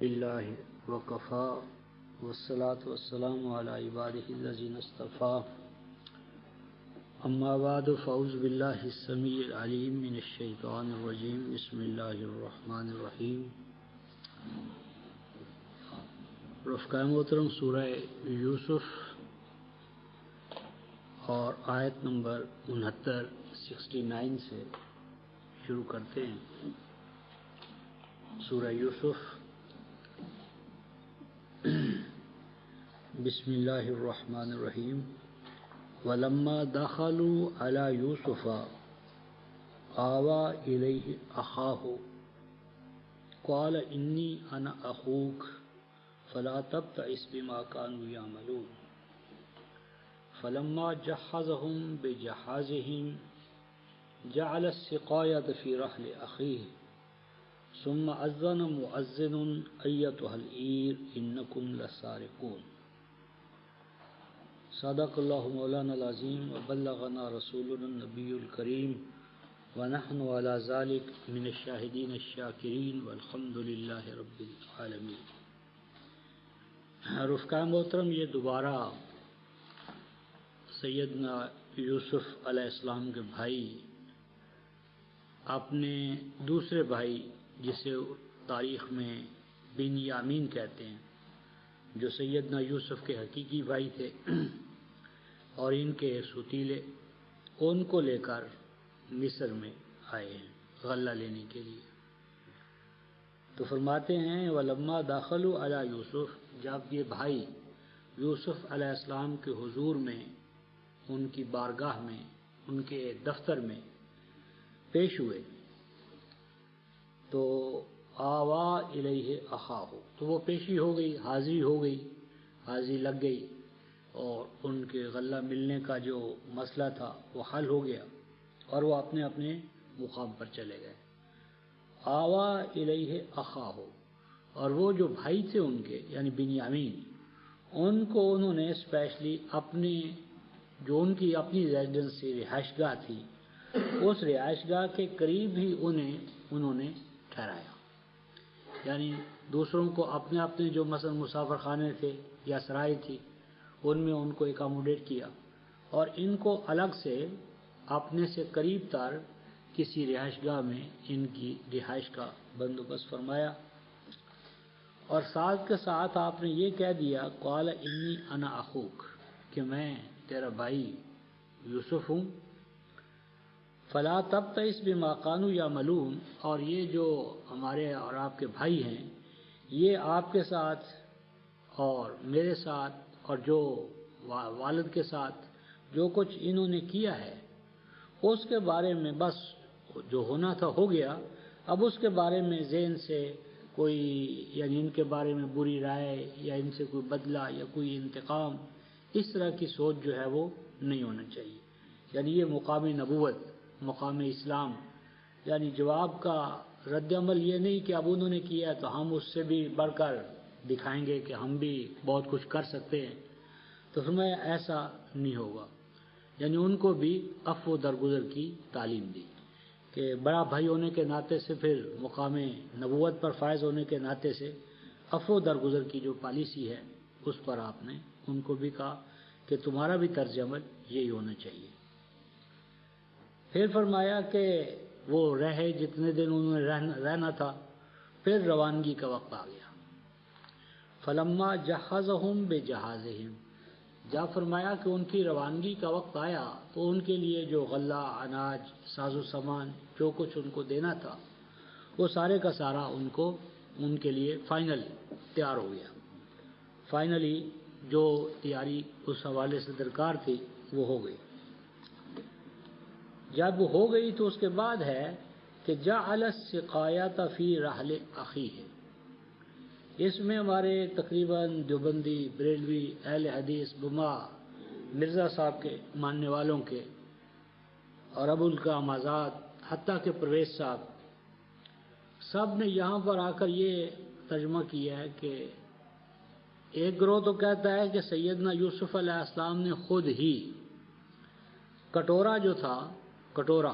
للہ وکفا والصلاة والسلام علی عبادہ الذین اصطفیٰ اما بعد فاعوذ باللہ السمیع العلیم من الشیطان الرجیم بسم اللہ الرحمن الرحیم۔ رفقائے محترم، سورہ یوسف اور آیت نمبر 69 سے شروع کرتے ہیں۔ سورہ یوسف، بسم اللہ الرحمن الرحیم۔ وَلَمَّا دَخَلُوا عَلَى يُوسُفَ آوَى إِلَيْهِ أَخَاهُ قَالَ إِنِّي أَنَا أَخُوكَ فَلَا تَبْتَئِسْ بِمَا كَانُوا يَعْمَلُونَ فَلَمَّا جَهَّزَهُم بِجَهَازِهِمْ جَعَلَ السِّقَايَةَ فِي رَحْلِ أَخِيهِ ثُمَّ أَذَّنَ مُؤَذِّنٌ أَيَّتُهَا الْعِيرُ إِنَّكُمْ لَسَارِقُونَ۔ صدق اللہ مولانا العظیم وبلغنا رسولنا النبی الکریم ونحن علی ذلک من الشاہدین الشاکرین والحمد للہ رب العالمین۔ رفقائے محترم، یہ دوبارہ سیدنا یوسف علیہ السلام کے بھائی اپنے دوسرے بھائی، جسے تاریخ میں بنیامین کہتے ہیں، جو سیدنا یوسف کے حقیقی بھائی تھے اور ان کے ستیلے، ان کو لے کر مصر میں آئے ہیں غلہ لینے کے لیے۔ تو فرماتے ہیں وَلَمَّا دَخَلُوا عَلَى يُوسُف، جب یہ بھائی یوسف علیہ السلام کے حضور میں، ان کی بارگاہ میں، ان کے دفتر میں پیش ہوئے، تو آوا الیہ اخاہ، تو وہ پیشی ہو گئی، حاضری ہو گئی، حاضری لگ گئی، اور ان کے غلہ ملنے کا جو مسئلہ تھا وہ حل ہو گیا، اور وہ اپنے اپنے مقام پر چلے گئے۔ آوا الیہ اخاہ، اور وہ جو بھائی تھے ان کے، یعنی بنیامین، ان کو انہوں نے اسپیشلی اپنے جو ان کی اپنی ریزیڈنسی، رہائش گاہ تھی، اس رہائش گاہ کے قریب ہی انہوں نے ٹھہرایا۔ یعنی دوسروں کو اپنے اپنے جو مثلا مسافر خانے تھے یا سرائے تھی، ان میں ان کو اکاموڈیٹ کیا، اور ان کو الگ سے اپنے سے قریب تر کسی رہائش گاہ میں ان کی رہائش کا بندوبست فرمایا، اور ساتھ کے ساتھ آپ نے یہ کہہ دیا قال انی انا اخوک، کہ میں تیرا بھائی یوسف ہوں۔ فلا تبتئس بما كانوا يعملون، اور یہ جو ہمارے اور آپ کے بھائی ہیں، یہ آپ کے ساتھ اور میرے ساتھ اور جو والد کے ساتھ جو کچھ انہوں نے کیا ہے، اس کے بارے میں بس جو ہونا تھا ہو گیا۔ اب اس کے بارے میں ذہن سے کوئی، یعنی ان کے بارے میں بری رائے یا ان سے کوئی بدلہ یا کوئی انتقام، اس طرح کی سوچ جو ہے وہ نہیں ہونا چاہیے۔ یعنی یہ مقام نبوت، مقام اسلام، یعنی جواب کا رد عمل یہ نہیں کہ اب انہوں نے کیا تو ہم اس سے بھی بڑھ کر دکھائیں گے کہ ہم بھی بہت کچھ کر سکتے ہیں، تو ہمیں ایسا نہیں ہوگا۔ یعنی ان کو بھی عفو درگزر کی تعلیم دی کہ بڑا بھائی ہونے کے ناطے سے، پھر مقام نبوت پر فائز ہونے کے ناطے سے عفو درگزر کی جو پالیسی ہے، اس پر آپ نے ان کو بھی کہا کہ تمہارا بھی طرز عمل یہی ہونا چاہیے۔ پھر فرمایا کہ وہ رہے جتنے دن انہوں نے رہنا تھا، پھر روانگی کا وقت آ گیا۔ فلما جہزہم بجہازہم، جب فرمایا کہ ان کی روانگی کا وقت آیا، تو ان کے لیے جو غلہ، اناج، ساز و سامان، جو کچھ ان کو دینا تھا، وہ سارے کا سارا ان کے لیے فائنل تیار ہو گیا۔ فائنلی جو تیاری اس حوالے سے درکار تھی وہ ہو گئی۔ جب وہ ہو گئی تو اس کے بعد ہے کہ جعل السقایۃ فی رحل اخیہ، اس میں ہمارے تقریباً دیوبندی، بریلوی، اہل حدیث، بما مرزا صاحب کے ماننے والوں کے، اور ابو الکلام آزاد، حتیٰ کہ پرویز صاحب، سب نے یہاں پر آ کر یہ ترجمہ کیا ہے کہ ایک گروہ تو کہتا ہے کہ سیدنا یوسف علیہ السلام نے خود ہی کٹورا جو تھا، کٹورا،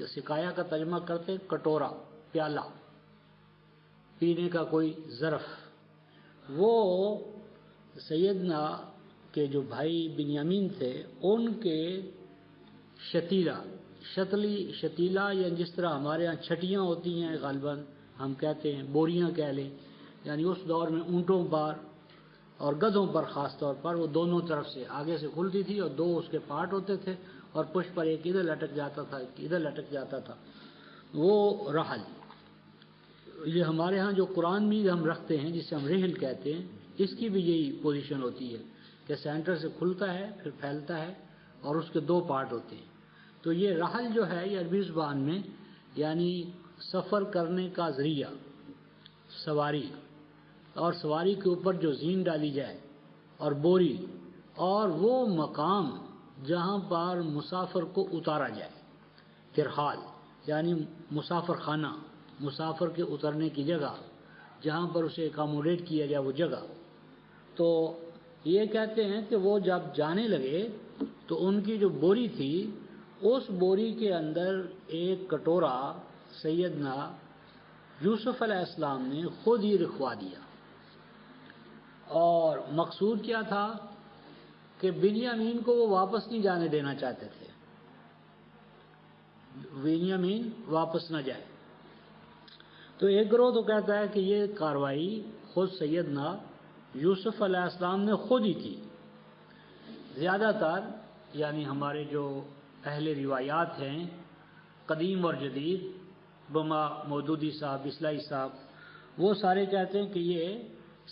سکایا کا ترجمہ کرتے کٹورا، پیالہ، پینے کا کوئی ظرف، وہ سیدنا کے جو بھائی بنیامین تھے ان کے شتیلا یا جس طرح ہمارے ہاں چھٹیاں ہوتی ہیں غالباً ہم کہتے ہیں، بوریاں کہہ لیں، یعنی اس دور میں اونٹوں پر اور گدھوں پر خاص طور پر وہ دونوں طرف سے آگے سے کھلتی تھی اور دو اس کے پارٹ ہوتے تھے اور پشت پر ایک ادھر لٹک جاتا تھا ایک ادھر لٹک جاتا تھا، وہ رحل۔ یہ ہمارے ہاں جو قرآن میں ہم رکھتے ہیں جسے ہم رحل کہتے ہیں، اس کی بھی یہی پوزیشن ہوتی ہے کہ سینٹر سے کھلتا ہے پھر پھیلتا ہے اور اس کے دو پارٹ ہوتے ہیں۔ تو یہ رحل جو ہے یہ عربی زبان میں یعنی سفر کرنے کا ذریعہ، سواری، اور سواری کے اوپر جو زین ڈالی جائے اور بوری، اور وہ مقام جہاں پر مسافر کو اتارا جائے، ترحال یعنی مسافر خانہ، مسافر کے اترنے کی جگہ جہاں پر اسے اکاموڈیٹ کیا جائے وہ جگہ۔ تو یہ کہتے ہیں کہ وہ جب جانے لگے تو ان کی جو بوری تھی اس بوری کے اندر ایک کٹورا سیدنا یوسف علیہ السلام نے خود ہی رکھوا دیا، اور مقصود کیا تھا کہ بنیامین کو وہ واپس نہیں جانے دینا چاہتے تھے، بنیامین واپس نہ جائے۔ تو ایک گروہ تو کہتا ہے کہ یہ کاروائی خود سیدنا یوسف علیہ السلام نے خود ہی کی۔ زیادہ تر یعنی ہمارے جو اہل روایات ہیں قدیم اور جدید، بما مودودی صاحب، اصلاحی صاحب، وہ سارے کہتے ہیں کہ یہ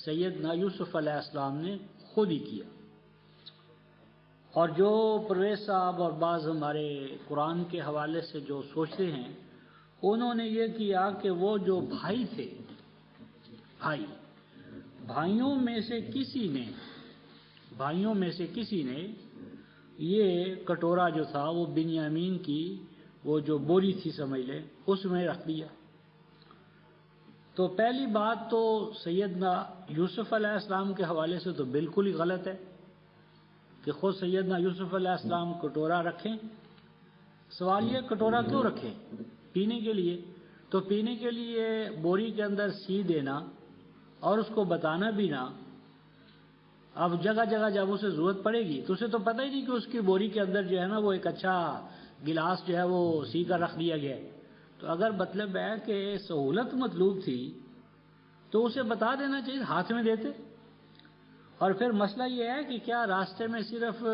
سیدنا یوسف علیہ السلام نے خود ہی کیا۔ اور جو پرویز صاحب اور بعض ہمارے قرآن کے حوالے سے جو سوچتے ہیں انہوں نے یہ کیا کہ وہ جو بھائی تھے، بھائیوں میں سے کسی نے یہ کٹورا جو تھا وہ بنیامین کی وہ جو بوری تھی سمجھ لیں اس میں رکھ دیا۔ تو پہلی بات تو سیدنا یوسف علیہ السلام کے حوالے سے تو بالکل ہی غلط ہے کہ خود سیدنا یوسف علیہ السلام کٹورا رکھیں۔ سوال یہ کٹورا کیوں رکھیں؟ پینے کے لیے۔ تو پینے کے لیے بوری کے اندر سی دینا اور اس کو بتانا بھی نہ، اب جگہ جگہ جب اسے ضرورت پڑے گی تو اسے تو پتہ ہی نہیں کہ اس کی بوری کے اندر جو ہے نا وہ ایک اچھا گلاس جو ہے وہ سی کر رکھ دیا گیا ہے۔ تو اگر مطلب ہے کہ سہولت مطلوب تھی تو اسے بتا دینا چاہیے، ہاتھ میں دیتے۔ اور پھر مسئلہ یہ ہے کہ کیا راستے میں صرف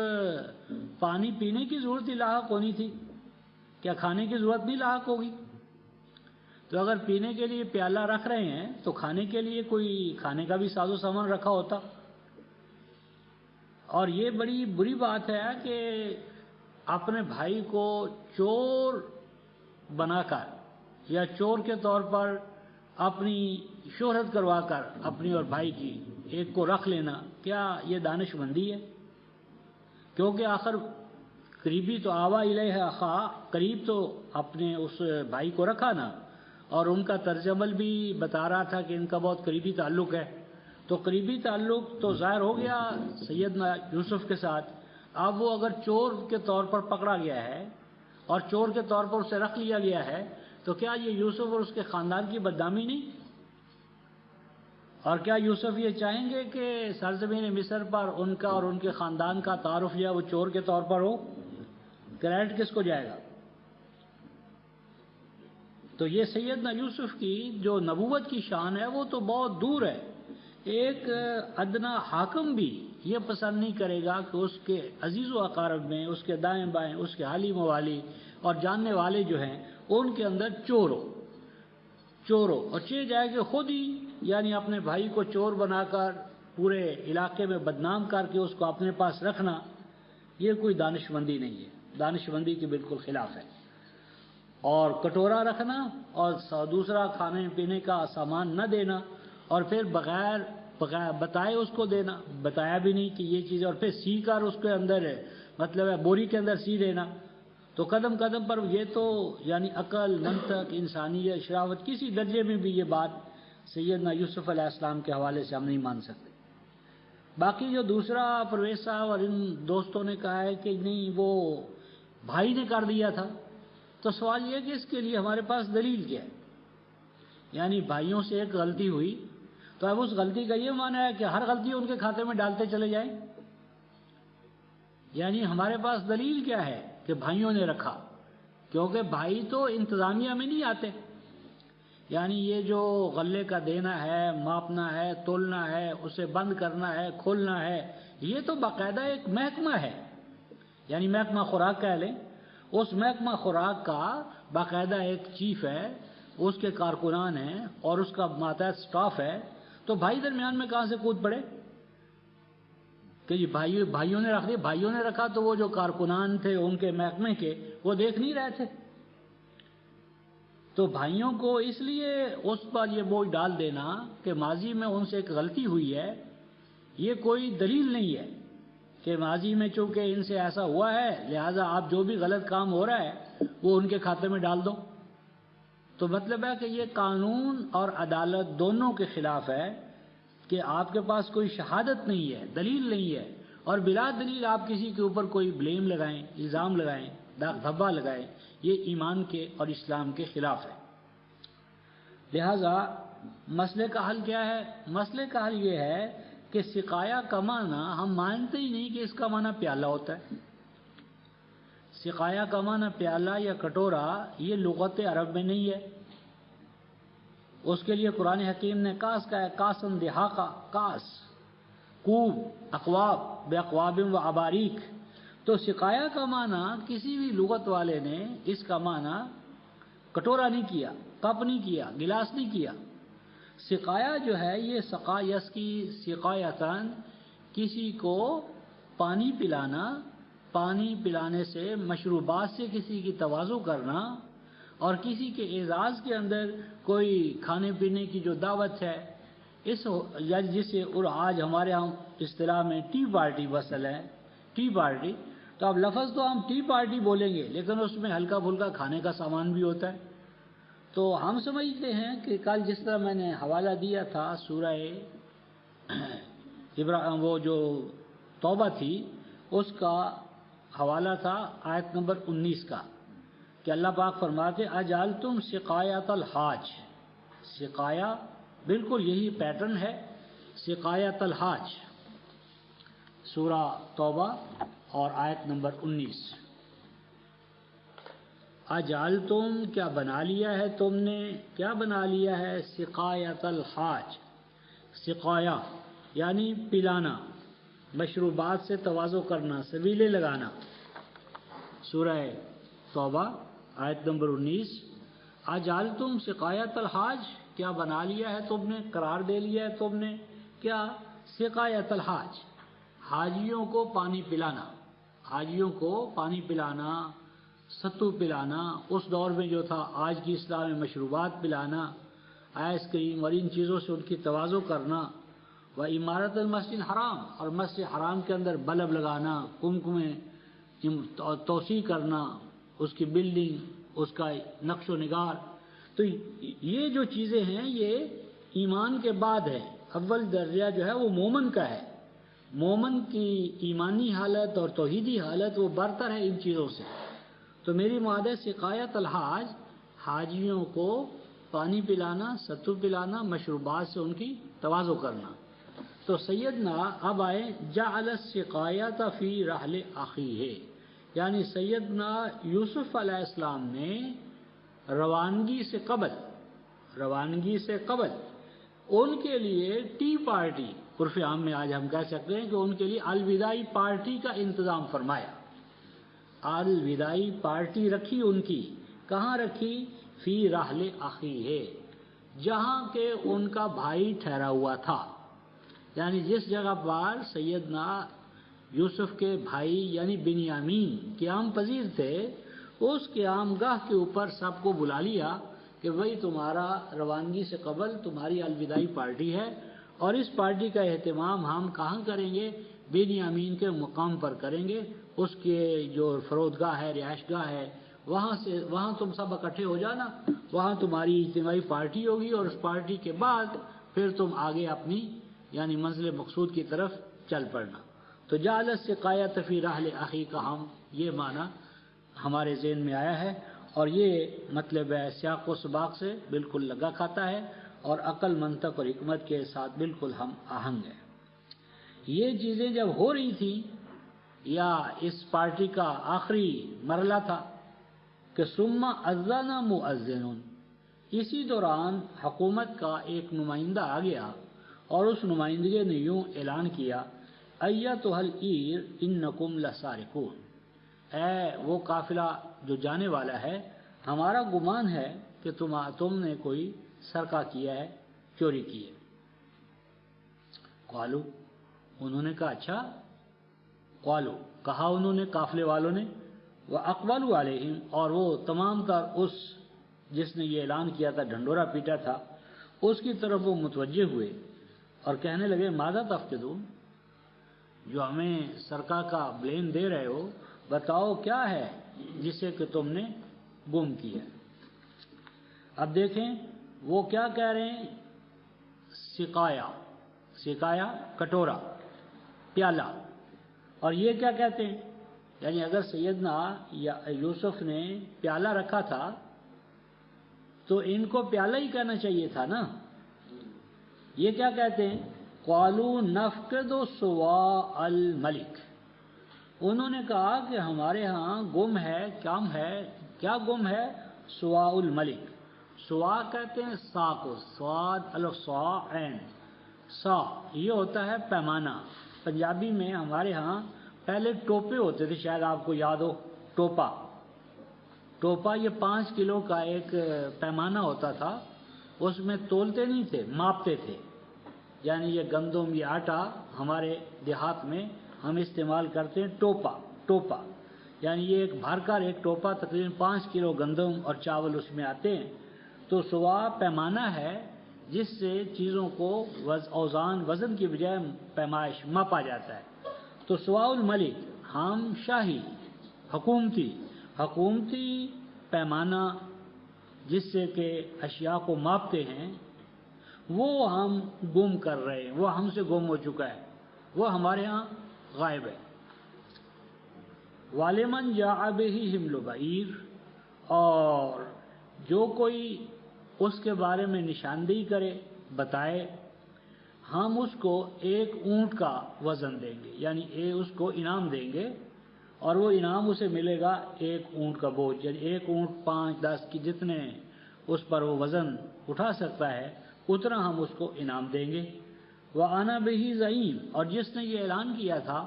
پانی پینے کی ضرورت ہی لاحق ہونی تھی؟ کیا کھانے کی ضرورت نہیں لاحق ہوگی؟ تو اگر پینے کے لیے پیالہ رکھ رہے ہیں تو کھانے کے لیے کوئی کھانے کا بھی ساز و سامان رکھا ہوتا۔ اور یہ بڑی بری بات ہے کہ اپنے بھائی کو چور بنا کر یا چور کے طور پر اپنی شہرت کروا کر اپنی اور بھائی کی ایک کو رکھ لینا، کیا یہ دانش مندی ہے؟ کیونکہ آخر قریبی تو آوا الیہ اخا، قریب تو اپنے اس بھائی کو رکھا نا، اور ان کا طرز عمل بھی بتا رہا تھا کہ ان کا بہت قریبی تعلق ہے۔ تو قریبی تعلق تو ظاہر ہو گیا سیدنا یوسف کے ساتھ۔ اب وہ اگر چور کے طور پر پکڑا گیا ہے اور چور کے طور پر اسے رکھ لیا گیا ہے تو کیا یہ یوسف اور اس کے خاندان کی بدنامی نہیں؟ اور کیا یوسف یہ چاہیں گے کہ سرزمین مصر پر ان کا اور ان کے خاندان کا تعارف جو ہے وہ چور کے طور پر ہو؟ کریڈٹ کس کو جائے گا؟ تو یہ سیدنا یوسف کی جو نبوت کی شان ہے وہ تو بہت دور ہے۔ ایک ادنا حاکم بھی یہ پسند نہیں کرے گا کہ اس کے عزیز و اقارب میں، اس کے دائیں بائیں، اس کے حالی موالی اور جاننے والے جو ہیں ان کے اندر چور ہو اور چاہے جائے کہ خود ہی یعنی اپنے بھائی کو چور بنا کر پورے علاقے میں بدنام کر کے اس کو اپنے پاس رکھنا، یہ کوئی دانش مندی نہیں ہے، دانش مندی کے بالکل خلاف ہے۔ اور کٹورا رکھنا اور دوسرا کھانے پینے کا سامان نہ دینا اور پھر بغیر بتائے اس کو دینا، بتایا بھی نہیں کہ یہ چیز، اور پھر سی کر اس کے اندر مطلب ہے بوری کے اندر سی دینا، تو قدم قدم پر یہ تو یعنی عقل، منطق، انسانیت، شرافت کسی درجے میں بھی یہ بات سیدنا یوسف علیہ السلام کے حوالے سے ہم نہیں مان سکتے۔ باقی جو دوسرا پرویز صاحب اور ان دوستوں نے کہا ہے کہ نہیں وہ بھائی نے کر دیا تھا، تو سوال یہ ہے کہ اس کے لیے ہمارے پاس دلیل کیا ہے؟ یعنی بھائیوں سے ایک غلطی ہوئی تو اب اس غلطی کا یہ معنی ہے کہ ہر غلطی ان کے کھاتے میں ڈالتے چلے جائیں؟ یعنی ہمارے پاس دلیل کیا ہے کہ بھائیوں نے رکھا؟ کیونکہ بھائی تو انتظامیہ میں نہیں آتے. یعنی یہ جو غلے کا دینا ہے، ماپنا ہے، تولنا ہے، اسے بند کرنا ہے، کھولنا ہے، یہ تو باقاعدہ ایک محکمہ ہے. یعنی محکمہ خوراک کہہ لیں، اس محکمہ خوراک کا باقاعدہ ایک چیف ہے، اس کے کارکنان ہیں اور اس کا ماتحت سٹاف ہے. تو بھائی درمیان میں کہاں سے کود پڑے کہ جی بھائیوں نے رکھ دیا؟ بھائیوں نے رکھا تو وہ جو کارکنان تھے ان کے محکمے کے، وہ دیکھ نہیں رہے تھے؟ تو بھائیوں کو اس لیے اس پر یہ بوجھ ڈال دینا کہ ماضی میں ان سے ایک غلطی ہوئی ہے، یہ کوئی دلیل نہیں ہے کہ ماضی میں چونکہ ان سے ایسا ہوا ہے لہذا آپ جو بھی غلط کام ہو رہا ہے وہ ان کے کھاتے میں ڈال دو. تو مطلب ہے کہ یہ قانون اور عدالت دونوں کے خلاف ہے کہ آپ کے پاس کوئی شہادت نہیں ہے، دلیل نہیں ہے، اور بلا دلیل آپ کسی کے اوپر کوئی بلیم لگائیں، الزام لگائیں، داغ دھبا لگائیں، یہ ایمان کے اور اسلام کے خلاف ہے. لہذا مسئلے کا حل کیا ہے؟ مسئلے کا حل یہ ہے کہ سقایا کا معنی ہم مانتے ہی نہیں کہ اس کا معنی پیالہ ہوتا ہے. سقایا کا معنی پیالہ یا کٹورا یہ لغت عرب میں نہیں ہے. اس کے لیے قرآن حکیم نے کاس کا ہے، کاسن دہاقہ، کاس، کوب، اقواب، بے اقواب و اباریک. تو سقایا کا معنی کسی بھی لغت والے نے اس کا معنی کٹورا نہیں کیا، کپ نہیں کیا، گلاس نہیں کیا. سقایا جو ہے یہ سقایس کی سقایتاً، کسی کو پانی پلانا، پانی پلانے سے مشروبات سے کسی کی تواضع کرنا، اور کسی کے اعزاز کے اندر کوئی کھانے پینے کی جو دعوت ہے، اس جسے اور آج ہمارے ہم اصطلاح میں ٹی پارٹی وصل ہے، ٹی پارٹی. تو اب لفظ تو ہم ٹی پارٹی بولیں گے لیکن اس میں ہلکا پھلکا کھانے کا سامان بھی ہوتا ہے. تو ہم سمجھتے ہیں کہ کل جس طرح میں نے حوالہ دیا تھا سورہ وہ جو توبہ تھی اس کا حوالہ تھا آیت نمبر 19 کا، کہ اللہ پاک فرماتے اجعلتم سقایۃ الحاج. سقایا بالکل یہی پیٹرن ہے، سقایۃ الحاج، سورہ توبہ اور آیت نمبر 19. اجعلتم کیا بنا لیا ہے تم نے، کیا بنا لیا ہے؟ سقایۃ الحاج. سقایا یعنی پلانا، مشروبات سے تواضع کرنا، سبیلے لگانا. سورہ توبہ آیت نمبر 19. اجعلتم سقایۃ الحاج، کیا بنا لیا ہے تم نے، قرار دے لیا ہے تم نے کیا؟ سقایۃ الحاج، حاجیوں کو پانی پلانا. حاجیوں کو پانی پلانا، ستو پلانا، اس دور میں جو تھا آج کی اصطلاح میں مشروبات پلانا، آئس کریم اور ان چیزوں سے ان کی تواضع کرنا. و عمارت المسجد حرام، اور مسجد حرام کے اندر بلب لگانا، کمکمیں توسیع کرنا، اس کی بلڈنگ، اس کا نقش و نگار. تو یہ جو چیزیں ہیں یہ ایمان کے بعد ہے. اول درجہ جو ہے وہ مومن کا ہے. مومن کی ایمانی حالت اور توحیدی حالت وہ برتر ہے ان چیزوں سے. تو میری مراد ہے سقایت الحاج، حاجیوں کو پانی پلانا، ستو پلانا، مشروبات سے ان کی تواضع کرنا. تو سیدنا اب آئے جعل السقایۃ فی رحل اخیہ، یعنی سیدنا یوسف علیہ السلام نے روانگی سے قبل ان کے لیے ٹی پارٹی، عرف عام میں آج ہم کہہ سکتے ہیں کہ ان کے لیے الوداعی پارٹی کا انتظام فرمایا. الوداعی پارٹی رکھی ان کی. کہاں رکھی؟ فی رحل اخیہ، جہاں کہ ان کا بھائی ٹھہرا ہوا تھا. یعنی جس جگہ پر سیدنا یوسف کے بھائی یعنی بنیامین قیام پذیر تھے، اس قیام گاہ کے اوپر سب کو بلا لیا کہ وہی تمہارا روانگی سے قبل تمہاری الوداعی پارٹی ہے، اور اس پارٹی کا اہتمام ہم کہاں کریں گے؟ بنیامین کے مقام پر کریں گے. اس کے جو فرودگاہ ہے، رہائش گاہ ہے، وہاں تم سب اکٹھے ہو جانا، وہاں تمہاری اجتماعی پارٹی ہوگی، اور اس پارٹی کے بعد پھر تم آگے اپنی یعنی منزل مقصود کی طرف چل پڑنا. تو جعل السقایۃ فی رحل اخی کا ہم یہ معنی ہمارے ذہن میں آیا ہے. اور یہ مطلب ہے سیاق و سباق سے بالکل لگا کھاتا ہے اور عقل منطق اور حکمت کے ساتھ بالکل ہم آہنگ ہے۔ یہ چیزیں جب ہو رہی تھیں یا اس پارٹی کا آخری مرحلہ تھا کہ ثم اذن مؤذن، اسی دوران حکومت کا ایک نمائندہ آ گیا اور اس نمائندگی نے یوں اعلان کیا ایتھا العیر انکم لسارقون، اے وہ قافلہ جو جانے والا ہے، ہمارا گمان ہے کہ تم نے کوئی سرقہ کیا ہے، چوری کی ہے۔ قالو، انہوں نے کہا اچھا، قالو کہا انہوں نے قافلے والوں نے، وَأَقْبَلُوا عَلَيْهِمْ، اور وہ تمام تر اس جس نے یہ اعلان کیا تھا، ڈھنڈورا پیٹا تھا، اس کی طرف وہ متوجہ ہوئے اور کہنے لگے ماذا تفقدون، جو ہمیں سرقہ کا بلیم دے رہے ہو بتاؤ کیا ہے جسے کہ تم نے گم کیا۔ اب دیکھیں وہ کیا کہہ رہے ہیں، سقایا کٹورا، پیالہ، اور یہ کیا کہتے ہیں، یعنی اگر سیدنا یوسف نے پیالہ رکھا تھا تو ان کو پیالہ ہی کہنا چاہیے تھا نا۔ یہ کیا کہتے ہیں، قالوا نفقد صواع الملک، انہوں نے کہا کہ ہمارے ہاں گم ہے، کیا گم ہے، صواع الملک، صواع کہتے ہیں سا کو، صاد الف صا عین سا، یہ ہوتا ہے پیمانہ۔ پنجابی میں ہمارے ہاں پہلے ٹوپے ہوتے تھے، شاید آپ کو یاد ہو، ٹوپا یہ 5 کلو کا ایک پیمانہ ہوتا تھا، اس میں تولتے نہیں تھے، ماپتے تھے، یعنی یہ گندم یہ آٹا ہمارے دیہات میں ہم استعمال کرتے ہیں ٹوپا، یعنی یہ ایک بھر کر ایک ٹوپا تقریباً 5 کلو گندم اور چاول اس میں آتے ہیں۔ تو صواع پیمانہ ہے جس سے چیزوں کو اوزان وزن کی بجائے پیمائش ماپا جاتا ہے۔ تو صواع الملک ہم شاہی حکومتی پیمانہ جس سے کہ اشیاء کو ماپتے ہیں وہ ہم گم کر رہے ہیں، وہ ہم سے گم ہو چکا ہے، وہ ہمارے ہاں غائب ہے۔ وَلِمَنْ جَاءَ بِهِ حِمْلُ بَعِيرٍ، اور جو کوئی اس کے بارے میں نشاندہی کرے، بتائے، ہم اس کو ایک اونٹ کا وزن دیں گے، یعنی اس کو انعام دیں گے، اور وہ انعام اسے ملے گا ایک اونٹ کا بوجھ، یعنی ایک اونٹ 5-10 کی جتنے اس پر وہ وزن اٹھا سکتا ہے اتنا ہم اس کو انعام دیں گے۔ وَأَنَا بِهِ زَعِيمٌ، اور جس نے یہ اعلان کیا تھا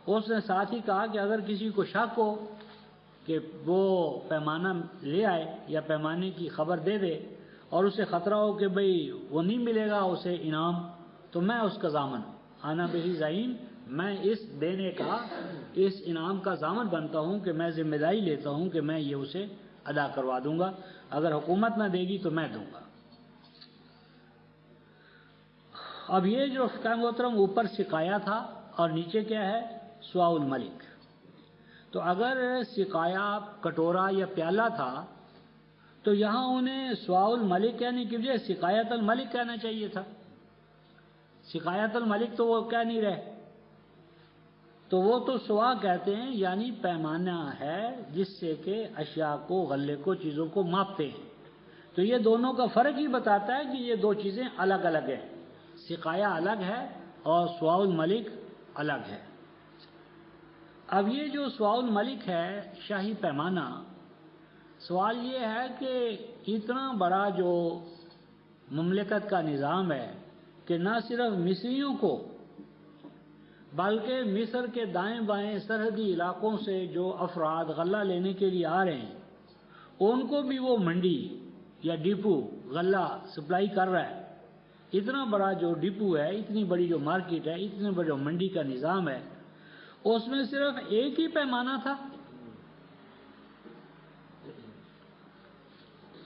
اس نے ساتھ ہی کہا کہ اگر کسی کو شک ہو کہ وہ پیمانہ لے آئے یا پیمانے کی خبر دے دے اور اسے خطرہ ہو کہ بھئی وہ نہیں ملے گا اسے انعام، تو میں اس کا ضامن ہوں، انا بہ زعیم، میں اس دینے کا، اس انعام کا ضامن بنتا ہوں کہ میں ذمہ داری لیتا ہوں کہ میں یہ اسے ادا کروا دوں گا، اگر حکومت نہ دے گی تو میں دوں گا۔ اب یہ جو محترم اوپر سقایا تھا اور نیچے کیا ہے، صواع الملک، تو اگر سقایا کٹورا یا پیالہ تھا تو یہاں انہیں صواع الملک کہنے کی بجائے سقایت الملک کہنا چاہیے تھا۔ سقایت الملک تو وہ کہہ نہیں رہے، تو وہ تو صواع کہتے ہیں، یعنی پیمانہ ہے جس سے کہ اشیاء کو، غلے کو، چیزوں کو ماپتے ہیں۔ تو یہ دونوں کا فرق ہی بتاتا ہے کہ یہ دو چیزیں الگ الگ ہیں، سقایا الگ ہے اور صواع الملک الگ ہے۔ اب یہ جو صواع الملک ہے، شاہی پیمانہ، سوال یہ ہے کہ اتنا بڑا جو مملکت کا نظام ہے کہ نہ صرف مصریوں کو بلکہ مصر کے دائیں بائیں سرحدی علاقوں سے جو افراد غلہ لینے کے لیے آ رہے ہیں ان کو بھی وہ منڈی یا ڈپو غلہ سپلائی کر رہا ہے۔ اتنا بڑا جو ڈپو ہے، اتنی بڑی جو مارکیٹ ہے، اتنے بڑے جو منڈی کا نظام ہے، اس میں صرف ایک ہی پیمانہ تھا،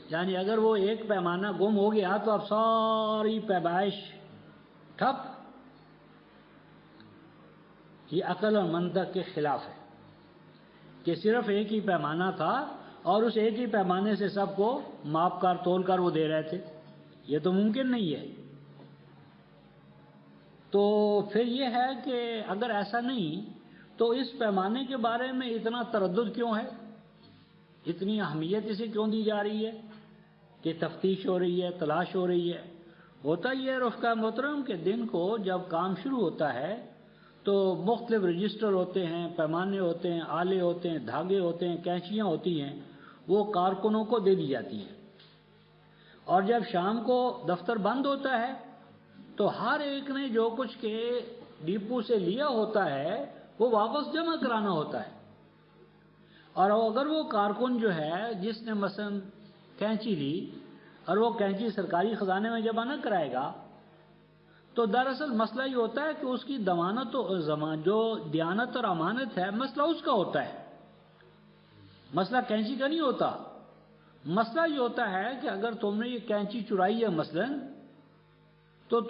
یعنی اگر وہ ایک پیمانہ گم ہو گیا تو اب ساری پیمائش ٹھپ۔ یہ عقل اور منطق کے خلاف ہے کہ صرف ایک ہی پیمانہ تھا اور اس ایک ہی پیمانے سے سب کو ماپ کر تول کر وہ دے رہے تھے، یہ تو ممکن نہیں ہے۔ تو پھر یہ ہے کہ اگر ایسا نہیں تو اس پیمانے کے بارے میں اتنا تردد کیوں ہے؟ اتنی اہمیت اسے کیوں دی جا رہی ہے کہ تفتیش ہو رہی ہے، تلاش ہو رہی ہے؟ ہوتا یہ ہے رفقا محترم کہ دن کو جب کام شروع ہوتا ہے تو مختلف رجسٹر ہوتے ہیں، پیمانے ہوتے ہیں، آلے ہوتے ہیں، دھاگے ہوتے ہیں، کینچیاں ہوتی ہیں، وہ کارکنوں کو دے دی جاتی ہیں، اور جب شام کو دفتر بند ہوتا ہے تو ہر ایک نے جو کچھ کے ڈپو سے لیا ہوتا ہے وہ واپس جمع کرانا ہوتا ہے۔ اور اگر وہ کارکن جو ہے جس نے مثلا کینچی لی اور وہ کینچی سرکاری خزانے میں جمع نہ کرائے گا تو دراصل مسئلہ یہ ہوتا ہے کہ اس کی ضمانت جو دیانت اور امانت ہے، مسئلہ اس کا ہوتا ہے، مسئلہ کینچی کا نہیں ہوتا۔ مسئلہ یہ ہوتا ہے کہ اگر تم نے یہ کینچی چرائی ہے مثلا تو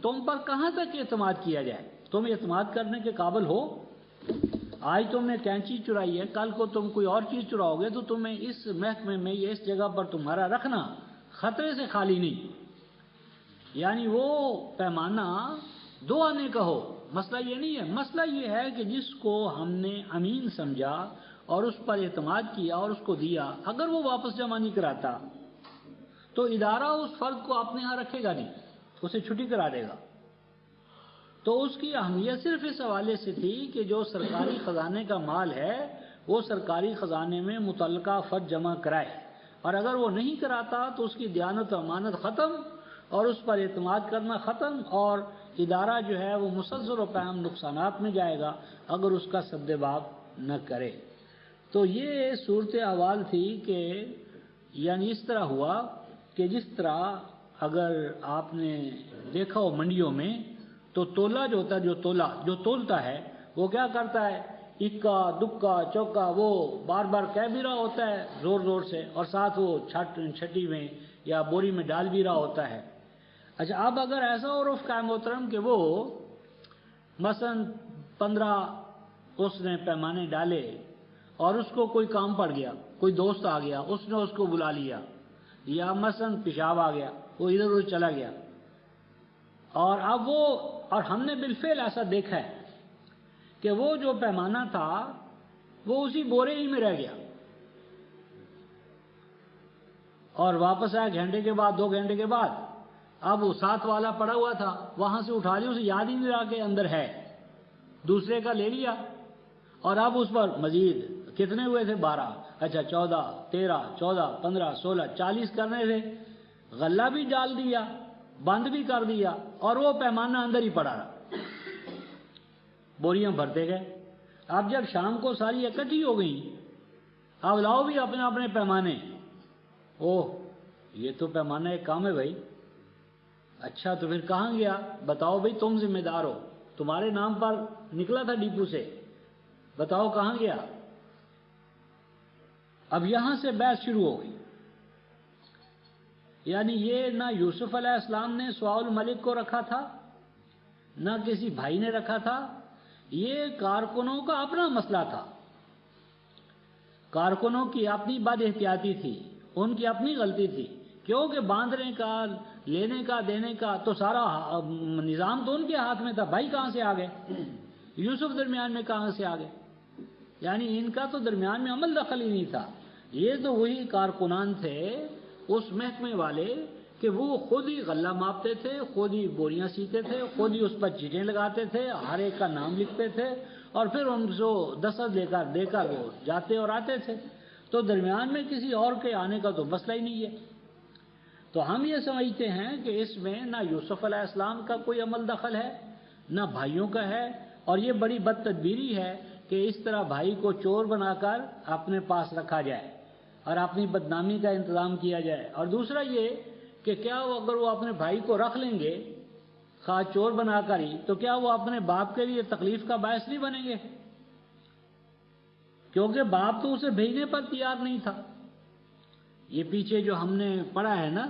تم پر کہاں تک اعتماد کیا جائے؟ تم اعتماد کرنے کے قابل ہو؟ آج تم نے کینچی چرائی ہے، کل کو تم کوئی اور چیز چراؤ گے تو تمہیں اس محکمے میں یا اس جگہ پر تمہارا رکھنا خطرے سے خالی نہیں، یعنی وہ پیمانہ دو آنے کا ہو۔ مسئلہ یہ نہیں ہے، مسئلہ یہ ہے کہ جس کو ہم نے امین سمجھا اور اس پر اعتماد کیا اور اس کو دیا، اگر وہ واپس جمع نہیں کراتا تو ادارہ اس فرد کو اپنے ہاں رکھے گا نہیں، اسے چھٹی کرا دے گا۔ تو اس کی اہمیت صرف اس حوالے سے تھی کہ جو سرکاری خزانے کا مال ہے وہ سرکاری خزانے میں متعلقہ فرد جمع کرائے، اور اگر وہ نہیں کراتا تو اس کی دیانت و امانت ختم اور اس پر اعتماد کرنا ختم، اور ادارہ جو ہے وہ مسلسل و قائم نقصانات میں جائے گا اگر اس کا سد باب نہ کرے۔ تو یہ صورت احوال تھی کہ یعنی اس طرح ہوا کہ جس طرح اگر آپ نے دیکھا ہو منڈیوں میں تو تولا جو ہوتا ہے، جو تولتا ہے وہ کیا کرتا ہے، اکا دکا چوکا وہ بار بار کہہ بھی رہا ہوتا ہے زور زور سے، اور ساتھ وہ چھٹی میں یا بوری میں ڈال بھی رہا ہوتا ہے۔ اچھا، اب اگر ایسا ہو رفقا محترم کہ وہ مثلا 15 اس نے پیمانے ڈالے اور اس کو کوئی کام پڑ گیا، کوئی دوست آ گیا، اس نے اس کو بلا لیا، یا مثلا پیشاب آ گیا، وہ ادھر ادھر چلا گیا، اور ہم نے بالفعل ایسا دیکھا ہے کہ وہ جو پیمانہ تھا وہ اسی بورے ہی میں رہ گیا، اور واپس آیا گھنٹے کے بعد، 2 گھنٹے کے بعد، اب وہ ساتھ والا پڑا ہوا تھا وہاں سے اٹھا لیا، اسے یاد ہی نہیں رہا کہ اندر ہے، دوسرے کا لے لیا، اور اب اس پر مزید کتنے ہوئے تھے؟ 12، اچھا 14، 13، 14، 15، 16، 40 کرنے تھے، غلہ بھی ڈال دیا، بند بھی کر دیا، اور وہ پیمانہ اندر ہی پڑا رہا، بوریاں بھرتے گئے۔ اب جب شام کو ساری اکٹھی ہو گئی، اب لاؤ بھی اپنے اپنے پیمانے، اوہ یہ تو پیمانہ ایک کام ہے بھائی، اچھا تو پھر کہاں گیا؟ بتاؤ بھائی، تم ذمہ دار ہو، تمہارے نام پر نکلا تھا ڈپو سے، بتاؤ کہاں گیا؟ اب یہاں سے بحث شروع ہو گئی، یعنی یہ نہ یوسف علیہ السلام نے سواء الملک کو رکھا تھا، نہ کسی بھائی نے رکھا تھا، یہ کارکنوں کا اپنا مسئلہ تھا، کارکنوں کی اپنی بد احتیاطی تھی، ان کی اپنی غلطی تھی، کیونکہ باندھنے کا، لینے کا، دینے کا تو سارا نظام تو ان کے ہاتھ میں تھا، بھائی کہاں سے آ گئے؟ یوسف درمیان میں کہاں سے آ گئے؟ یعنی ان کا تو درمیان میں عمل دخل ہی نہیں تھا، یہ تو وہی کارکنان تھے اس محکمے والے کہ وہ خود ہی غلہ ماپتے تھے، خود ہی بوریاں سیتے تھے، خود ہی اس پر چیٹیں لگاتے تھے، ہر ایک کا نام لکھتے تھے، اور پھر ان کو دستخط دے کر وہ جاتے اور آتے تھے، تو درمیان میں کسی اور کے آنے کا تو مسئلہ ہی نہیں ہے۔ تو ہم یہ سمجھتے ہیں کہ اس میں نہ یوسف علیہ السلام کا کوئی عمل دخل ہے، نہ بھائیوں کا ہے، اور یہ بڑی بد تدبیری ہے کہ اس طرح بھائی کو چور بنا کر اپنے پاس رکھا جائے اور اپنی بدنامی کا انتظام کیا جائے۔ اور دوسرا یہ کہ کیا وہ اگر وہ اپنے بھائی کو رکھ لیں گے خواہ چور بنا کر ہی، تو کیا وہ اپنے باپ کے لیے تکلیف کا باعث نہیں بنیں گے؟ کیونکہ باپ تو اسے بھیجنے پر تیار نہیں تھا۔ یہ پیچھے جو ہم نے پڑھا ہے نا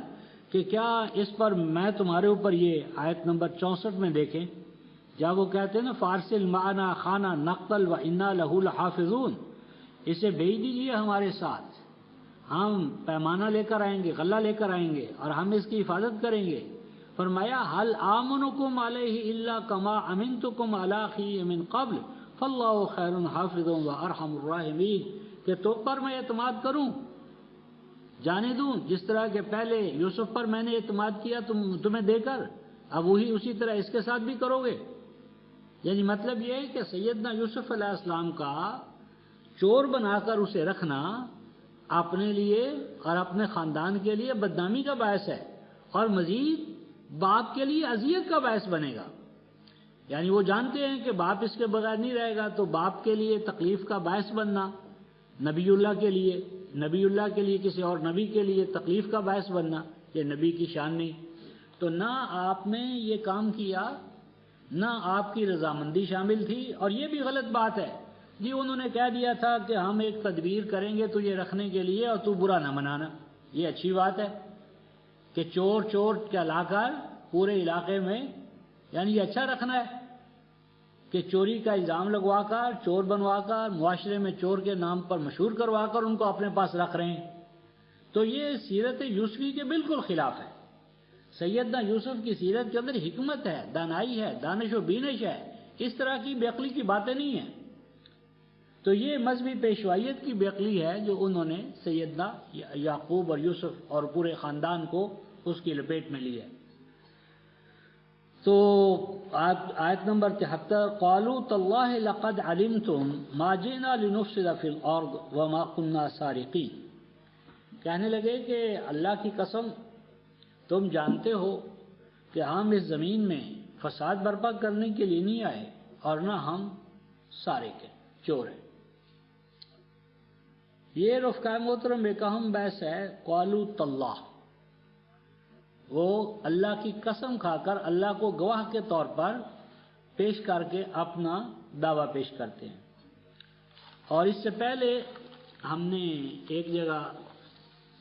کہ کیا اس پر میں تمہارے اوپر، یہ آیت نمبر 64 میں دیکھیں، جب وہ کہتے ہیں نا فارسل معنا خانہ نقتل و انا لہو لحافظون، اسے بھیج دیجیے ہمارے ساتھ، ہم پیمانہ لے کر آئیں گے، غلہ لے کر آئیں گے، اور ہم اس کی حفاظت کریں گے۔ فرمایا حل آمنکم علیہ الا کما امنتکم علی اخیہ من قبل فاللہ خیر حافظ و ارحم الراحمین، کہ تو پر میں اعتماد کروں، جانے دوں جس طرح کہ پہلے یوسف پر میں نے اعتماد کیا تمہیں دے کر، اب وہی اسی طرح اس کے ساتھ بھی کرو گے؟ یعنی مطلب یہ ہے کہ سیدنا یوسف علیہ السلام کا چور بنا کر اسے رکھنا اپنے لیے اور اپنے خاندان کے لیے بدنامی کا باعث ہے، اور مزید باپ کے لیے اذیت کا باعث بنے گا۔ یعنی وہ جانتے ہیں کہ باپ اس کے بغیر نہیں رہے گا، تو باپ کے لیے تکلیف کا باعث بننا، نبی اللہ کے لیے کسی اور نبی کے لیے تکلیف کا باعث بننا، یہ نبی کی شان نہیں۔ تو نہ آپ نے یہ کام کیا، نہ آپ کی رضامندی شامل تھی، اور یہ بھی غلط بات ہے جی انہوں نے کہہ دیا تھا کہ ہم ایک تدبیر کریں گے تجھے رکھنے کے لیے اور تو برا نہ منانا۔ یہ اچھی بات ہے کہ چور کہلا کر پورے علاقے میں، یعنی یہ اچھا رکھنا ہے کہ چوری کا الزام لگوا کر، چور بنوا کر، معاشرے میں چور کے نام پر مشہور کروا کر ان کو اپنے پاس رکھ رہے ہیں۔ تو یہ سیرت یوسفی کے بالکل خلاف ہے۔ سیدنا یوسف کی سیرت کے اندر حکمت ہے، دانائی ہے، دانش و بینش ہے، اس طرح کی بے عقلی کی باتیں نہیں ہیں۔ تو یہ مذہبی پیشوائیت کی بے عقلی ہے جو انہوں نے سیدنا یعقوب اور یوسف اور پورے خاندان کو اس کی لپیٹ میں لیا ہے۔ تو آیت نمبر 73، قالوا تاللہ لقد علمتم ما جئنا لنفسد فی الارض وما كنا سارقین، کہنے لگے کہ اللہ کی قسم تم جانتے ہو کہ ہم اس زمین میں فساد برپا کرنے کے لیے نہیں آئے اور نہ ہم سارق ہیں، چور ہیں۔ یہ رفقائے محترم ایک اہم بحث ہے۔ قالوا تاللہ، وہ اللہ کی قسم کھا کر اللہ کو گواہ کے طور پر پیش کر کے اپنا دعویٰ پیش کرتے ہیں۔ اور اس سے پہلے ہم نے ایک جگہ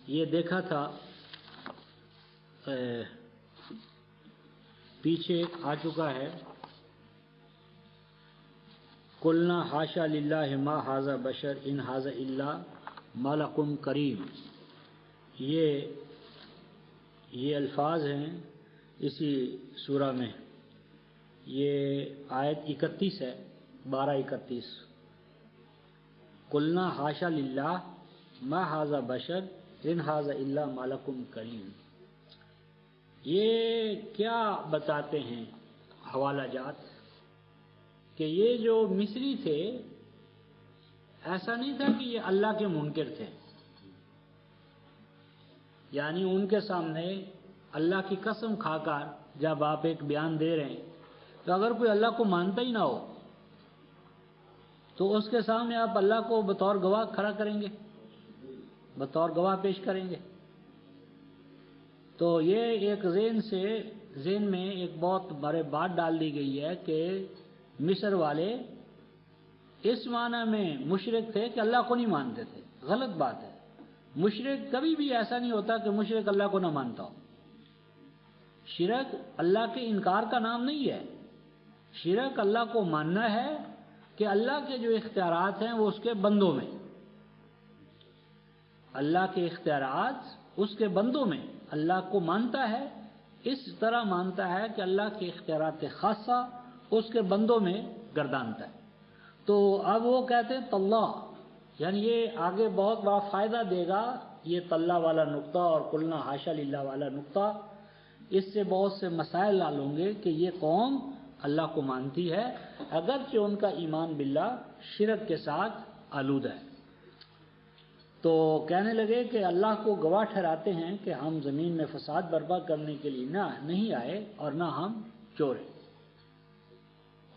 یہ دیکھا تھا، پیچھے آ چکا ہے، قلنا حاشا للہ ما ھذا بشر ان ھذا الا ملک کریم۔ یہ الفاظ ہیں اسی سورہ میں، یہ آیت 31 ہے، 12-31۔ قلنا حاشا للہ ما ھذا بشر ان ھذا الا ملک کریم۔ یہ کیا بتاتے ہیں حوالہ جات کہ یہ جو مصری تھے ایسا نہیں تھا کہ یہ اللہ کے منکر تھے، یعنی ان کے سامنے اللہ کی قسم کھا کر جب آپ ایک بیان دے رہے ہیں تو اگر کوئی اللہ کو مانتا ہی نہ ہو تو اس کے سامنے آپ اللہ کو بطور گواہ کھڑا کریں گے، بطور گواہ پیش کریں گے۔ تو یہ ایک ذہن میں ایک بہت بڑے بات ڈال دی گئی ہے کہ مصر والے اس معنی میں مشرک تھے کہ اللہ کو نہیں مانتے تھے۔ غلط بات ہے، مشرک کبھی بھی ایسا نہیں ہوتا کہ مشرک اللہ کو نہ مانتا ہو۔ شرک اللہ کے انکار کا نام نہیں ہے، شرک اللہ کو ماننا ہے کہ اللہ کے جو اختیارات ہیں وہ اس کے بندوں میں، اللہ کے اختیارات اس کے بندوں میں، اللہ کو مانتا ہے، اس طرح مانتا ہے کہ اللہ کے اختیارات خاصہ اس کے بندوں میں گردانتا ہے۔ تو اب وہ کہتے ہیں تاللہ، یعنی یہ آگے بہت بڑا فائدہ دے گا یہ تاللہ والا نقطہ اور قلنا حاشا للہ والا نقطہ۔ اس سے بہت سے مسائل حل ہوں گے کہ یہ قوم اللہ کو مانتی ہے اگرچہ ان کا ایمان باللہ شرک کے ساتھ آلود ہے۔ تو کہنے لگے کہ اللہ کو گواہ ٹھہراتے ہیں کہ ہم زمین میں فساد برپا کرنے کے لیے نہیں آئے اور نہ ہم چور ہیں۔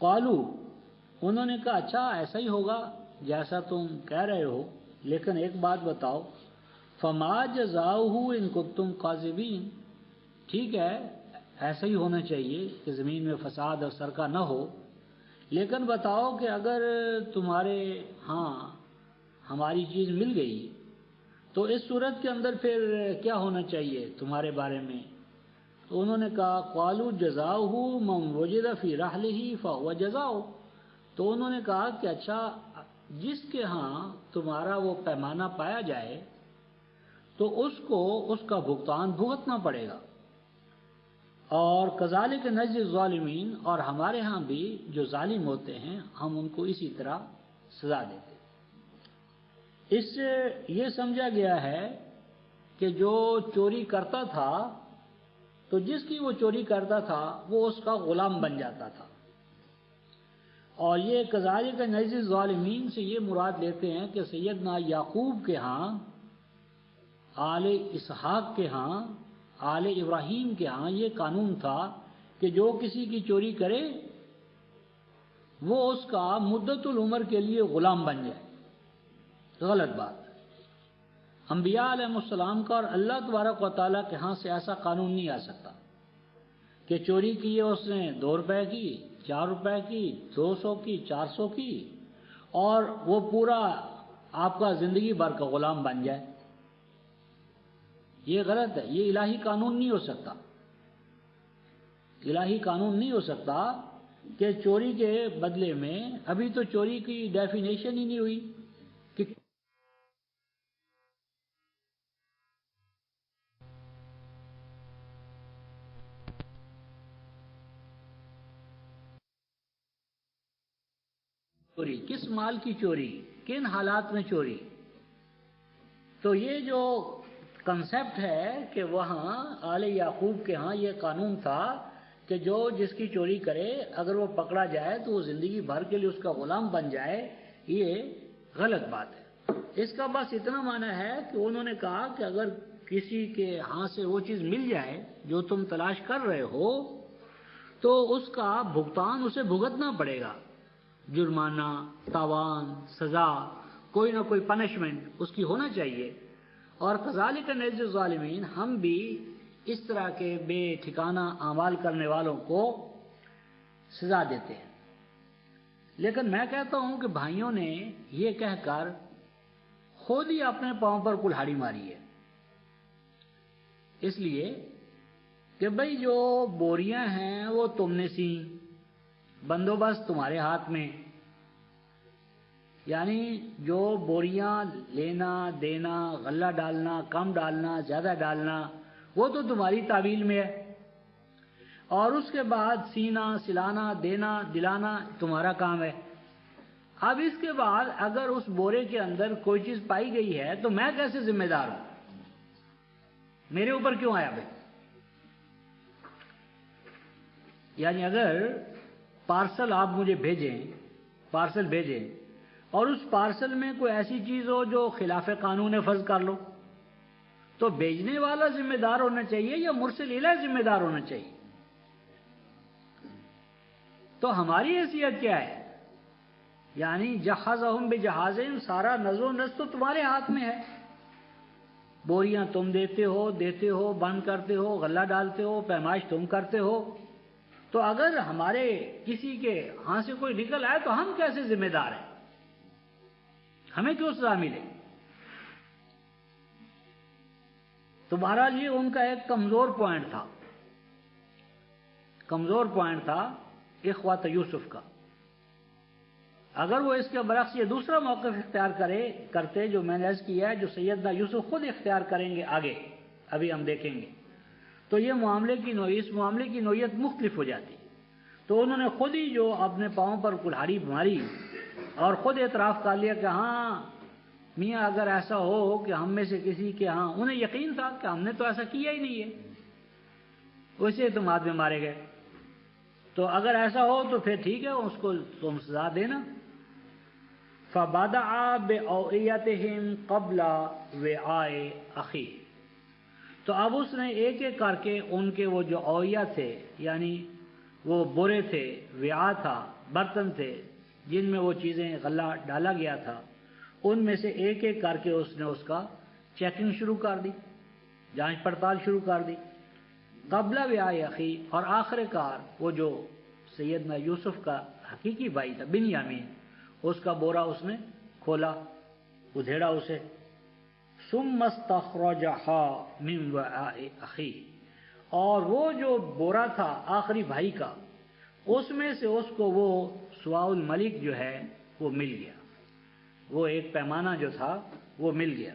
قالو، انہوں نے کہا اچھا ایسا ہی ہوگا جیسا تم کہہ رہے ہو، لیکن ایک بات بتاؤ، فما جزاؤہ ان کنتم کاذبین، ٹھیک ہے ایسا ہی ہونا چاہیے کہ زمین میں فساد اور سرقہ نہ ہو، لیکن بتاؤ کہ اگر تمہارے ہاں ہماری چیز مل گئی تو اس صورت کے اندر پھر کیا ہونا چاہیے تمہارے بارے میں؟ تو انہوں نے کہا قالوا جزاؤہ من وجد فی رحلہ فہو جزاؤ، تو انہوں نے کہا کہ اچھا جس کے ہاں تمہارا وہ پیمانہ پایا جائے تو اس کو اس کا بھگتان بھگتنا پڑے گا، اور کذالک نجزی الظالمین، اور ہمارے ہاں بھی جو ظالم ہوتے ہیں ہم ان کو اسی طرح سزا دیتے ہیں۔ اس سے یہ سمجھا گیا ہے کہ جو چوری کرتا تھا تو جس کی وہ چوری کرتا تھا وہ اس کا غلام بن جاتا تھا. اور یہ کذالک نجزی الظالمین سے یہ مراد لیتے ہیں کہ سیدنا یعقوب کے ہاں، آل اسحاق کے ہاں، آل ابراہیم کے ہاں یہ قانون تھا کہ جو کسی کی چوری کرے وہ اس کا مدت العمر کے لیے غلام بن جائے. غلط بات ہے. انبیاء علیہ السلام کا اور اللہ تبارک و تعالیٰ کے ہاں سے ایسا قانون نہیں آ سکتا کہ چوری کی ہے اس نے 2 روپے کی، 4 روپے کی، 200 کی، 400 کی، اور وہ پورا آپ کا زندگی بھر کا غلام بن جائے. یہ غلط ہے. یہ الہی قانون نہیں ہو سکتا. الہی قانون نہیں ہو سکتا کہ چوری کے بدلے میں، ابھی تو چوری کی ڈیفینیشن ہی نہیں ہوئی کہ چوری کس مال کی چوری، کن حالات میں چوری. تو یہ جو کنسیپٹ ہے کہ وہاں آل یعقوب کے ہاں یہ قانون تھا کہ جو جس کی چوری کرے اگر وہ پکڑا جائے تو وہ زندگی بھر کے لیے اس کا غلام بن جائے، یہ غلط بات ہے. اس کا بس اتنا معنی ہے کہ انہوں نے کہا کہ اگر کسی کے ہاں سے وہ چیز مل جائے جو تم تلاش کر رہے ہو تو اس کا بھگتان اسے بھگتنا پڑے گا. جرمانہ، تاوان، سزا، کوئی نہ کوئی پنشمنٹ اس کی ہونا چاہیے. اور کذالک نجزی الظالمین، ہم بھی اس طرح کے بے ٹھکانہ اعمال کرنے والوں کو سزا دیتے ہیں. لیکن میں کہتا ہوں کہ بھائیوں نے یہ کہہ کر خود ہی اپنے پاؤں پر کلہاڑی ماری ہے. اس لیے کہ بھئی جو بوریاں ہیں وہ تم نے سیں، بندوبست تمہارے ہاتھ میں، یعنی جو بوریاں لینا دینا، غلہ ڈالنا، کم ڈالنا، زیادہ ڈالنا، وہ تو تمہاری تعویل میں ہے. اور اس کے بعد سینا، سلانا، دینا، دلانا تمہارا کام ہے. اب اس کے بعد اگر اس بورے کے اندر کوئی چیز پائی گئی ہے تو میں کیسے ذمہ دار ہوں؟ میرے اوپر کیوں آیا بھائی؟ یعنی اگر پارسل آپ مجھے پارسل بھیجیں اور اس پارسل میں کوئی ایسی چیز ہو جو خلاف قانون فرض کر لو، تو بھیجنے والا ذمہ دار ہونا چاہیے یا مرسل الیہ ذمہ دار ہونا چاہیے؟ تو ہماری حیثیت کیا ہے؟ یعنی جہزہم بجہازہم، سارا نظر و نسق تو تمہارے ہاتھ میں ہے. بوریاں تم دیتے ہو، بند کرتے ہو، غلہ ڈالتے ہو، پیمائش تم کرتے ہو. تو اگر ہمارے کسی کے ہاں سے کوئی نکل آئے تو ہم کیسے ذمہ دار ہیں؟ ہمیں کیوں سزا ملے؟ تو بہرحال یہ ان کا ایک کمزور پوائنٹ تھا اخوات یوسف کا. اگر وہ اس کے برعکس یہ دوسرا موقف اختیار کرتے جو میں نے عرض کیا ہے، جو سیدنا یوسف خود اختیار کریں گے آگے، ابھی ہم دیکھیں گے، تو یہ اس معاملے کی نوعیت مختلف ہو جاتی. تو انہوں نے خود ہی جو اپنے پاؤں پر کلہاڑی ماری اور خود اعتراف کر لیا کہ ہاں میاں اگر ایسا ہو کہ ہم میں سے کسی کے ہاں، انہیں یقین تھا کہ ہم نے تو ایسا کیا ہی نہیں ہے، ویسے اعتماد میں مارے گئے، تو اگر ایسا ہو تو پھر ٹھیک ہے، اس کو تم سزا دینا. فَبَدَعَ بِأَوْعِيَتِهِمْ قَبْلَ وِعَاءِ أَخِيهِ، تو اب اس نے ایک ایک کر کے ان کے وہ جو اوعیہ تھے، یعنی وہ بورے تھے، وعاء تھا، برتن تھے جن میں وہ چیزیں غلہ ڈالا گیا تھا، ان میں سے ایک ایک کر کے اس نے اس کا چیکنگ شروع کر دی، جانچ پڑتال شروع کر دی. قبل وعاء اخی، اور آخر کار وہ جو سیدنا یوسف کا حقیقی بھائی تھا بنیامین، اس کا بورا اس نے کھولا، ادھیڑا اسے. ثم استخرجها من وعاء اخی، اور وہ جو بورا تھا آخری بھائی کا، اس میں سے اس کو وہ سواء الملک جو ہے وہ مل گیا، وہ ایک پیمانہ جو تھا وہ مل گیا.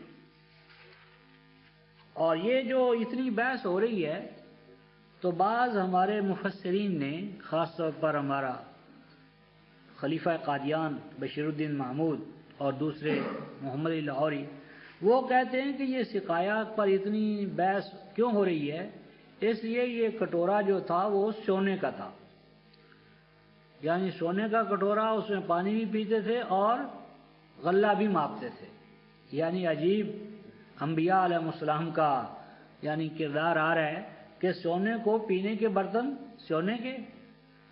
اور یہ جو اتنی بحث ہو رہی ہے تو بعض ہمارے مفسرین نے، خاص طور پر ہمارا خلیفہ قادیان بشیر الدین محمود اور دوسرے محمد لاہوری، وہ کہتے ہیں کہ یہ سقایا پر اتنی بحث کیوں ہو رہی ہے؟ اس لیے یہ کٹورا جو تھا وہ سونے کا تھا، یعنی سونے کا کٹورا، اس میں پانی بھی پیتے تھے اور غلہ بھی ماپتے تھے۔ یعنی عجیب انبیاء علیہ السلام کا یعنی کردار آ رہا ہے کہ سونے کو پینے کے برتن سونے کے،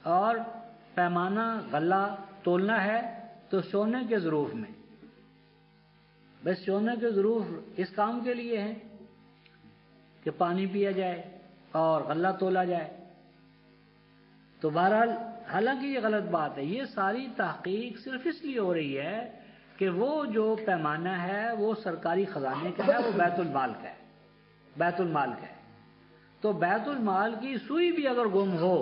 اور پیمانہ غلہ تولنا ہے تو سونے کے ظروف میں، بس سونے کے ظروف اس کام کے لیے ہیں کہ پانی پیا جائے اور غلہ تولا جائے۔ تو بہرحال حالانکہ یہ غلط بات ہے، یہ ساری تحقیق صرف اس لیے ہو رہی ہے کہ وہ جو پیمانہ ہے وہ سرکاری خزانے کا ہے، وہ بیت المال کا ہے، بیت المال کا ہے۔ تو بیت المال کی سوئی بھی اگر گم ہو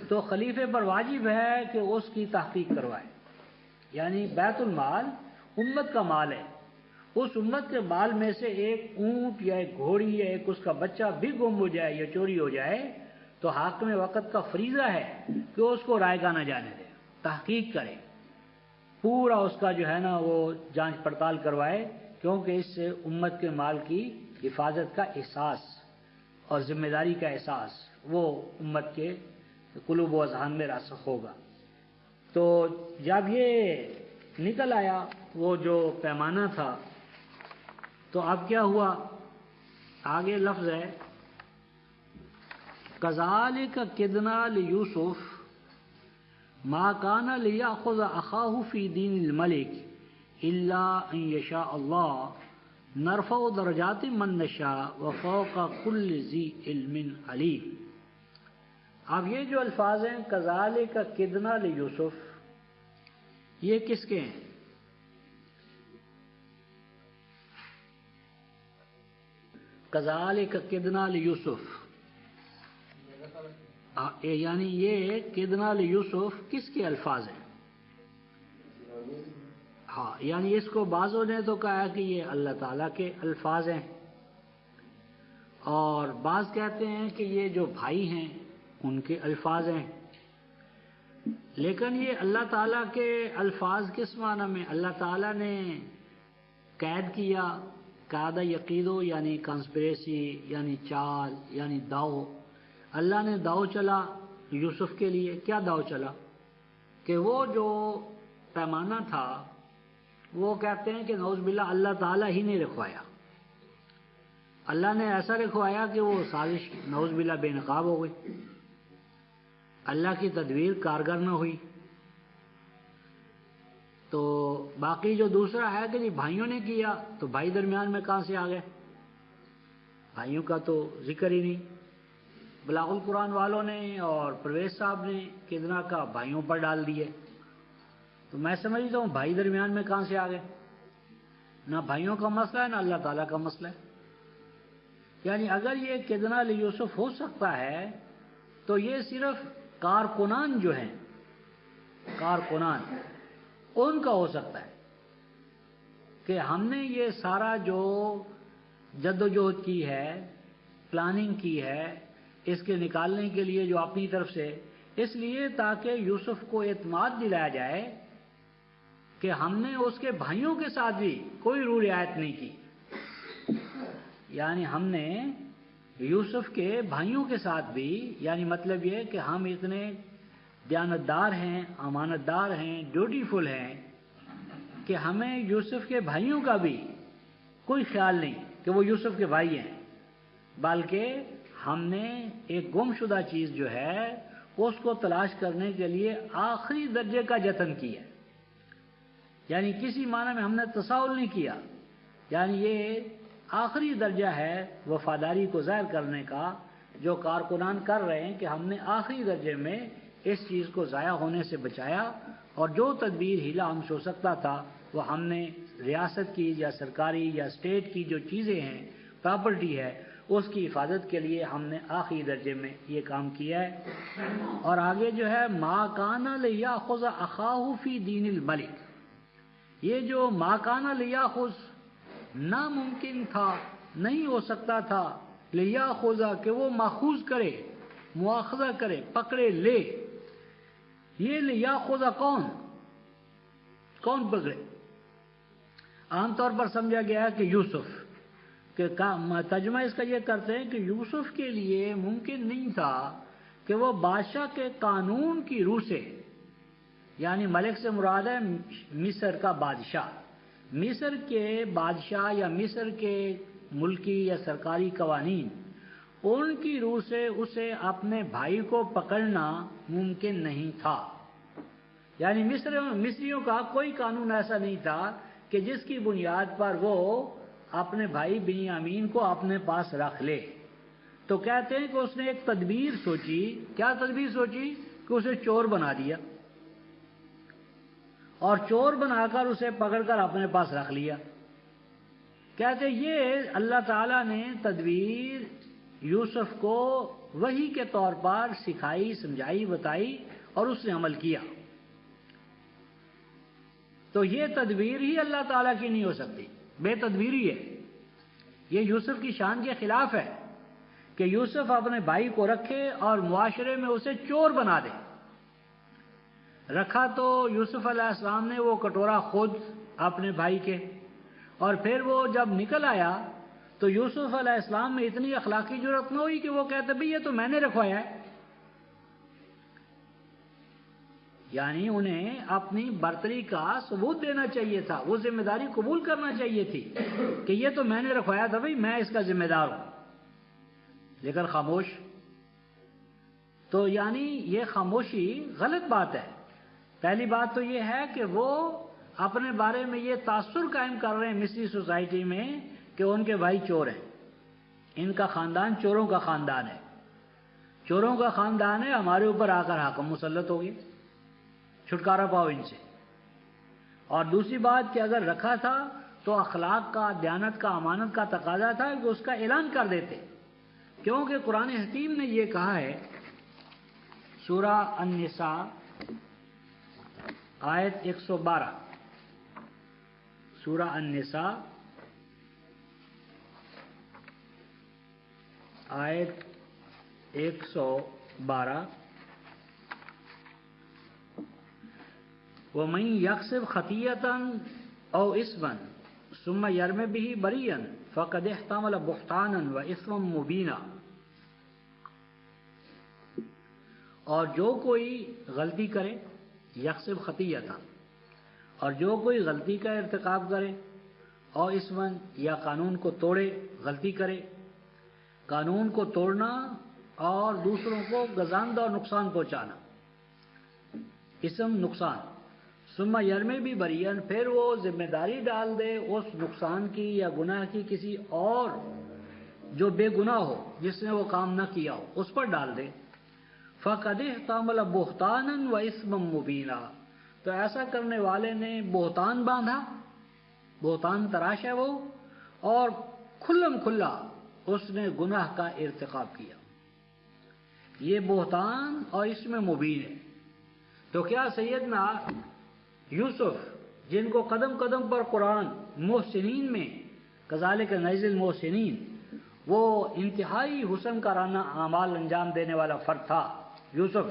تو خلیفے پر واجب ہے کہ اس کی تحقیق کروائے۔ یعنی بیت المال امت کا مال ہے، اس امت کے مال میں سے ایک اونٹ یا ایک گھوڑی یا ایک اس کا بچہ بھی گم ہو جائے یا چوری ہو جائے تو حاکم وقت کا فریضہ ہے کہ اس کو رائیگاں نہ جانے دے، تحقیق کرے، پورا اس کا جو ہے نا وہ جانچ پڑتال کروائے، کیونکہ اس سے امت کے مال کی حفاظت کا احساس اور ذمہ داری کا احساس وہ امت کے قلوب و اذہان میں راسخ ہوگا۔ تو جب یہ نکل آیا وہ جو پیمانہ تھا تو اب کیا ہوا؟ آگے لفظ ہے كَذَلِكَ كِدْنَا لِيُوسُفَ مَا كَانَ لِيَأْخُذَ أَخَاهُ فِي دِينِ الْمَلِكِ إِلَّا أَن يَشَاءَ اللَّهُ نَرْفَعُ دَرَجَاتٍ مَن نَّشَاءُ وَفَوْقَ كُلِّ ذِي عِلْمٍ عَلِيمٍ۔ اب یہ جو الفاظ ہیں كَذَلِكَ كِدْنَا لِيُوسُفَ، یہ کس کے ہیں؟ كَذَلِكَ كِدْنَا لِيُوسُفَ، یعنی یہ کدنا لیوسف کس کے الفاظ ہیں؟ ہاں، یعنی اس کو بعضوں نے تو کہا کہ یہ اللہ تعالیٰ کے الفاظ ہیں، اور بعض کہتے ہیں کہ یہ جو بھائی ہیں ان کے الفاظ ہیں۔ لیکن یہ اللہ تعالیٰ کے الفاظ کس معنی میں؟ اللہ تعالیٰ نے قید کیا، قاعدہ یقیدو یعنی کانسپریسی یعنی چال یعنی داؤ، اللہ نے داؤ چلا یوسف کے لیے۔ کیا داؤ چلا؟ کہ وہ جو پیمانہ تھا وہ کہتے ہیں کہ نعوذ باللہ اللہ تعالیٰ ہی نے رکھوایا، اللہ نے ایسا رکھوایا کہ وہ سازش نعوذ باللہ بے نقاب ہو گئی، اللہ کی تدبیر کارگر نہ ہوئی۔ تو باقی جو دوسرا ہے کہ جی بھائیوں نے کیا، تو بھائی درمیان میں کہاں سے آ گئے؟ بھائیوں کا تو ذکر ہی نہیں۔ بلاغ القرآن والوں نے اور پرویز صاحب نے کدنا کا بھائیوں پر ڈال دیے، تو میں سمجھتا ہوں بھائی درمیان میں کہاں سے آ گئے؟ نہ بھائیوں کا مسئلہ ہے نہ اللہ تعالیٰ کا مسئلہ ہے۔ یعنی اگر یہ کدنا لیوسف ہو سکتا ہے تو یہ صرف کارکنان جو ہیں، کارکنان ان کا ہو سکتا ہے کہ ہم نے یہ سارا جو جدوجہد کی ہے، پلاننگ کی ہے اس کے نکالنے کے لیے جو اپنی طرف سے، اس لیے تاکہ یوسف کو اعتماد دلایا جائے کہ ہم نے اس کے بھائیوں کے ساتھ بھی کوئی رو رعایت نہیں کی، یعنی ہم نے یوسف کے بھائیوں کے ساتھ بھی، یعنی مطلب یہ کہ ہم اتنے دیانتدار ہیں، امانت دار ہیں، ڈیوٹیفل ہیں کہ ہمیں یوسف کے بھائیوں کا بھی کوئی خیال نہیں کہ وہ یوسف کے بھائی ہیں، بلکہ ہم نے ایک گم شدہ چیز جو ہے اس کو تلاش کرنے کے لیے آخری درجے کا جتن کیا، یعنی کسی معنی میں ہم نے تساہل نہیں کیا، یعنی یہ آخری درجہ ہے وفاداری کو ظاہر کرنے کا جو کارکنان کر رہے ہیں کہ ہم نے آخری درجے میں اس چیز کو ضائع ہونے سے بچایا، اور جو تدبیر ہیلا ہم سے ہو سکتا تھا وہ ہم نے ریاست کی یا سرکاری یا اسٹیٹ کی جو چیزیں ہیں، پراپرٹی ہے، اس کی حفاظت کے لیے ہم نے آخری درجے میں یہ کام کیا ہے۔ اور آگے جو ہے ما کان لیاخذ اخاہ فی دین الملک، یہ جو ما کان لیاخذ ناممکن تھا، نہیں ہو سکتا تھا، لیاخذ کہ وہ ماخوذ کرے، مواخذہ کرے، پکڑے لے، یہ لیاخذ کون پکڑے؟ عام طور پر سمجھا گیا کہ یوسف کہ ترجمہ اس کا یہ کرتے ہیں کہ یوسف کے لیے ممکن نہیں تھا کہ وہ بادشاہ کے قانون کی روح سے، یعنی ملک سے مراد ہے مصر کا بادشاہ، مصر کے بادشاہ یا مصر کے ملکی یا سرکاری قوانین، ان کی روح سے اسے اپنے بھائی کو پکڑنا ممکن نہیں تھا۔ یعنی مصریوں کا کوئی قانون ایسا نہیں تھا کہ جس کی بنیاد پر وہ اپنے بھائی بنیامین کو اپنے پاس رکھ لے۔ تو کہتے ہیں کہ اس نے ایک تدبیر سوچی۔ کیا تدبیر سوچی؟ کہ اسے چور بنا دیا، اور چور بنا کر اسے پکڑ کر اپنے پاس رکھ لیا۔ کہتے ہیں یہ اللہ تعالیٰ نے تدبیر یوسف کو وحی کے طور پر سکھائی، سمجھائی، بتائی، اور اس نے عمل کیا۔ تو یہ تدبیر ہی اللہ تعالیٰ کی نہیں ہو سکتی، بے تدبیری ہے۔ یہ یوسف کی شان کے خلاف ہے کہ یوسف اپنے بھائی کو رکھے اور معاشرے میں اسے چور بنا دے۔ رکھا تو یوسف علیہ السلام نے وہ کٹورا خود اپنے بھائی کے، اور پھر وہ جب نکل آیا تو یوسف علیہ السلام میں اتنی اخلاقی جرأت نہ ہوئی کہ وہ کہتے بھئی یہ تو میں نے رکھوایا ہے۔ یعنی انہیں اپنی برتری کا ثبوت دینا چاہیے تھا، وہ ذمہ داری قبول کرنا چاہیے تھی کہ یہ تو میں نے رکھوایا تھا، بھئی میں اس کا ذمہ دار ہوں، لیکن خاموش۔ تو یعنی یہ خاموشی غلط بات ہے۔ پہلی بات تو یہ ہے کہ وہ اپنے بارے میں یہ تاثر قائم کر رہے ہیں مصری سوسائٹی میں کہ ان کے بھائی چور ہیں، ان کا خاندان چوروں کا خاندان ہے، چوروں کا خاندان ہے، ہمارے اوپر آ کر حاکم مسلط ہو گئے، چھٹکارا پاؤ ان سے۔ اور دوسری بات کہ اگر رکھا تھا تو اخلاق کا، دیانت کا، امانت کا تقاضا تھا کہ اس کا اعلان کر دیتے، کیونکہ قرآن حکیم نے یہ کہا ہے، سورہ النساء آیت 112، سورہ النساء آیت 112، وَمَن يَكْسِبْ خَطِيئَةً أَوْ إِثْمًا ثُمَّ يَرْمِ بِهِ بَرِيئًا فَقَدِ احْتَمَلَ بُهْتَانًا وَإِثْمًا مُبِينًا۔ اور جو کوئی غلطی کرے، یکسب خطیئۃ، اور جو کوئی غلطی کا ارتکاب کرے، اور اسمن یا قانون کو توڑے، غلطی کرے، قانون کو توڑنا اور دوسروں کو گزاند اور نقصان پہنچانا، اسم نقصان، ثم یرمی بھی بریئن، پھر وہ ذمہ داری ڈال دے اس نقصان کی یا گناہ کی کسی اور جو بے گناہ ہو، جس نے وہ کام نہ کیا ہو، اس پر ڈال دے، فَقَدِ احْتَمَلَ بُهْتَانًا وَإِثْمًا مُبِينًا، تو ایسا کرنے والے نے بہتان باندھا، بہتان تراش ہے وہ، اور کھلم کھلا اس نے گناہ کا ارتکاب کیا۔ یہ بہتان اور اس میں مبین ہے۔ تو کیا سیدنا یوسف، جن کو قدم قدم پر قرآن محسنین میں کذالک نجزی المحسنین، وہ انتہائی حسن کارانہ اعمال انجام دینے والا فرد تھا یوسف،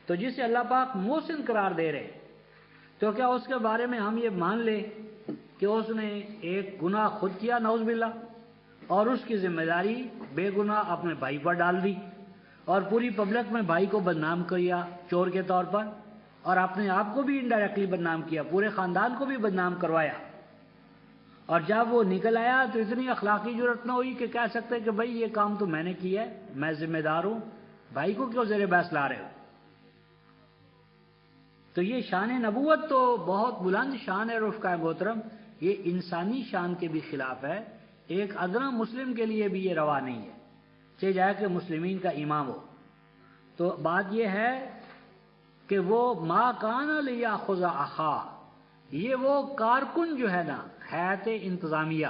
تو جسے اللہ پاک محسن قرار دے رہے، تو کیا اس کے بارے میں ہم یہ مان لیں کہ اس نے ایک گناہ خود کیا، نعوذ باللہ، اور اس کی ذمہ داری بے گناہ اپنے بھائی پر ڈال دی، اور پوری پبلک میں بھائی کو بدنام کیا چور کے طور پر، اور اپنے آپ کو بھی انڈائریکٹلی بدنام کیا، پورے خاندان کو بھی بدنام کروایا، اور جب وہ نکل آیا تو اتنی اخلاقی جرأت نہ ہوئی کہ کہہ سکتے کہ بھائی یہ کام تو میں نے کیا ہے، میں ذمہ دار ہوں، بھائی کو کیوں زیر بحث لا رہے ہو؟ تو یہ شان نبوت تو بہت بلند شان ہے رفقائے محترم، یہ انسانی شان کے بھی خلاف ہے، ایک ادنا مسلم کے لیے بھی یہ روا نہیں ہے، چاہے جائے کہ مسلمین کا امام ہو۔ تو بات یہ ہے کہ وہ ما کان لیاخذ اخاہ، یہ وہ کارکن جو ہے نا حیات انتظامیہ،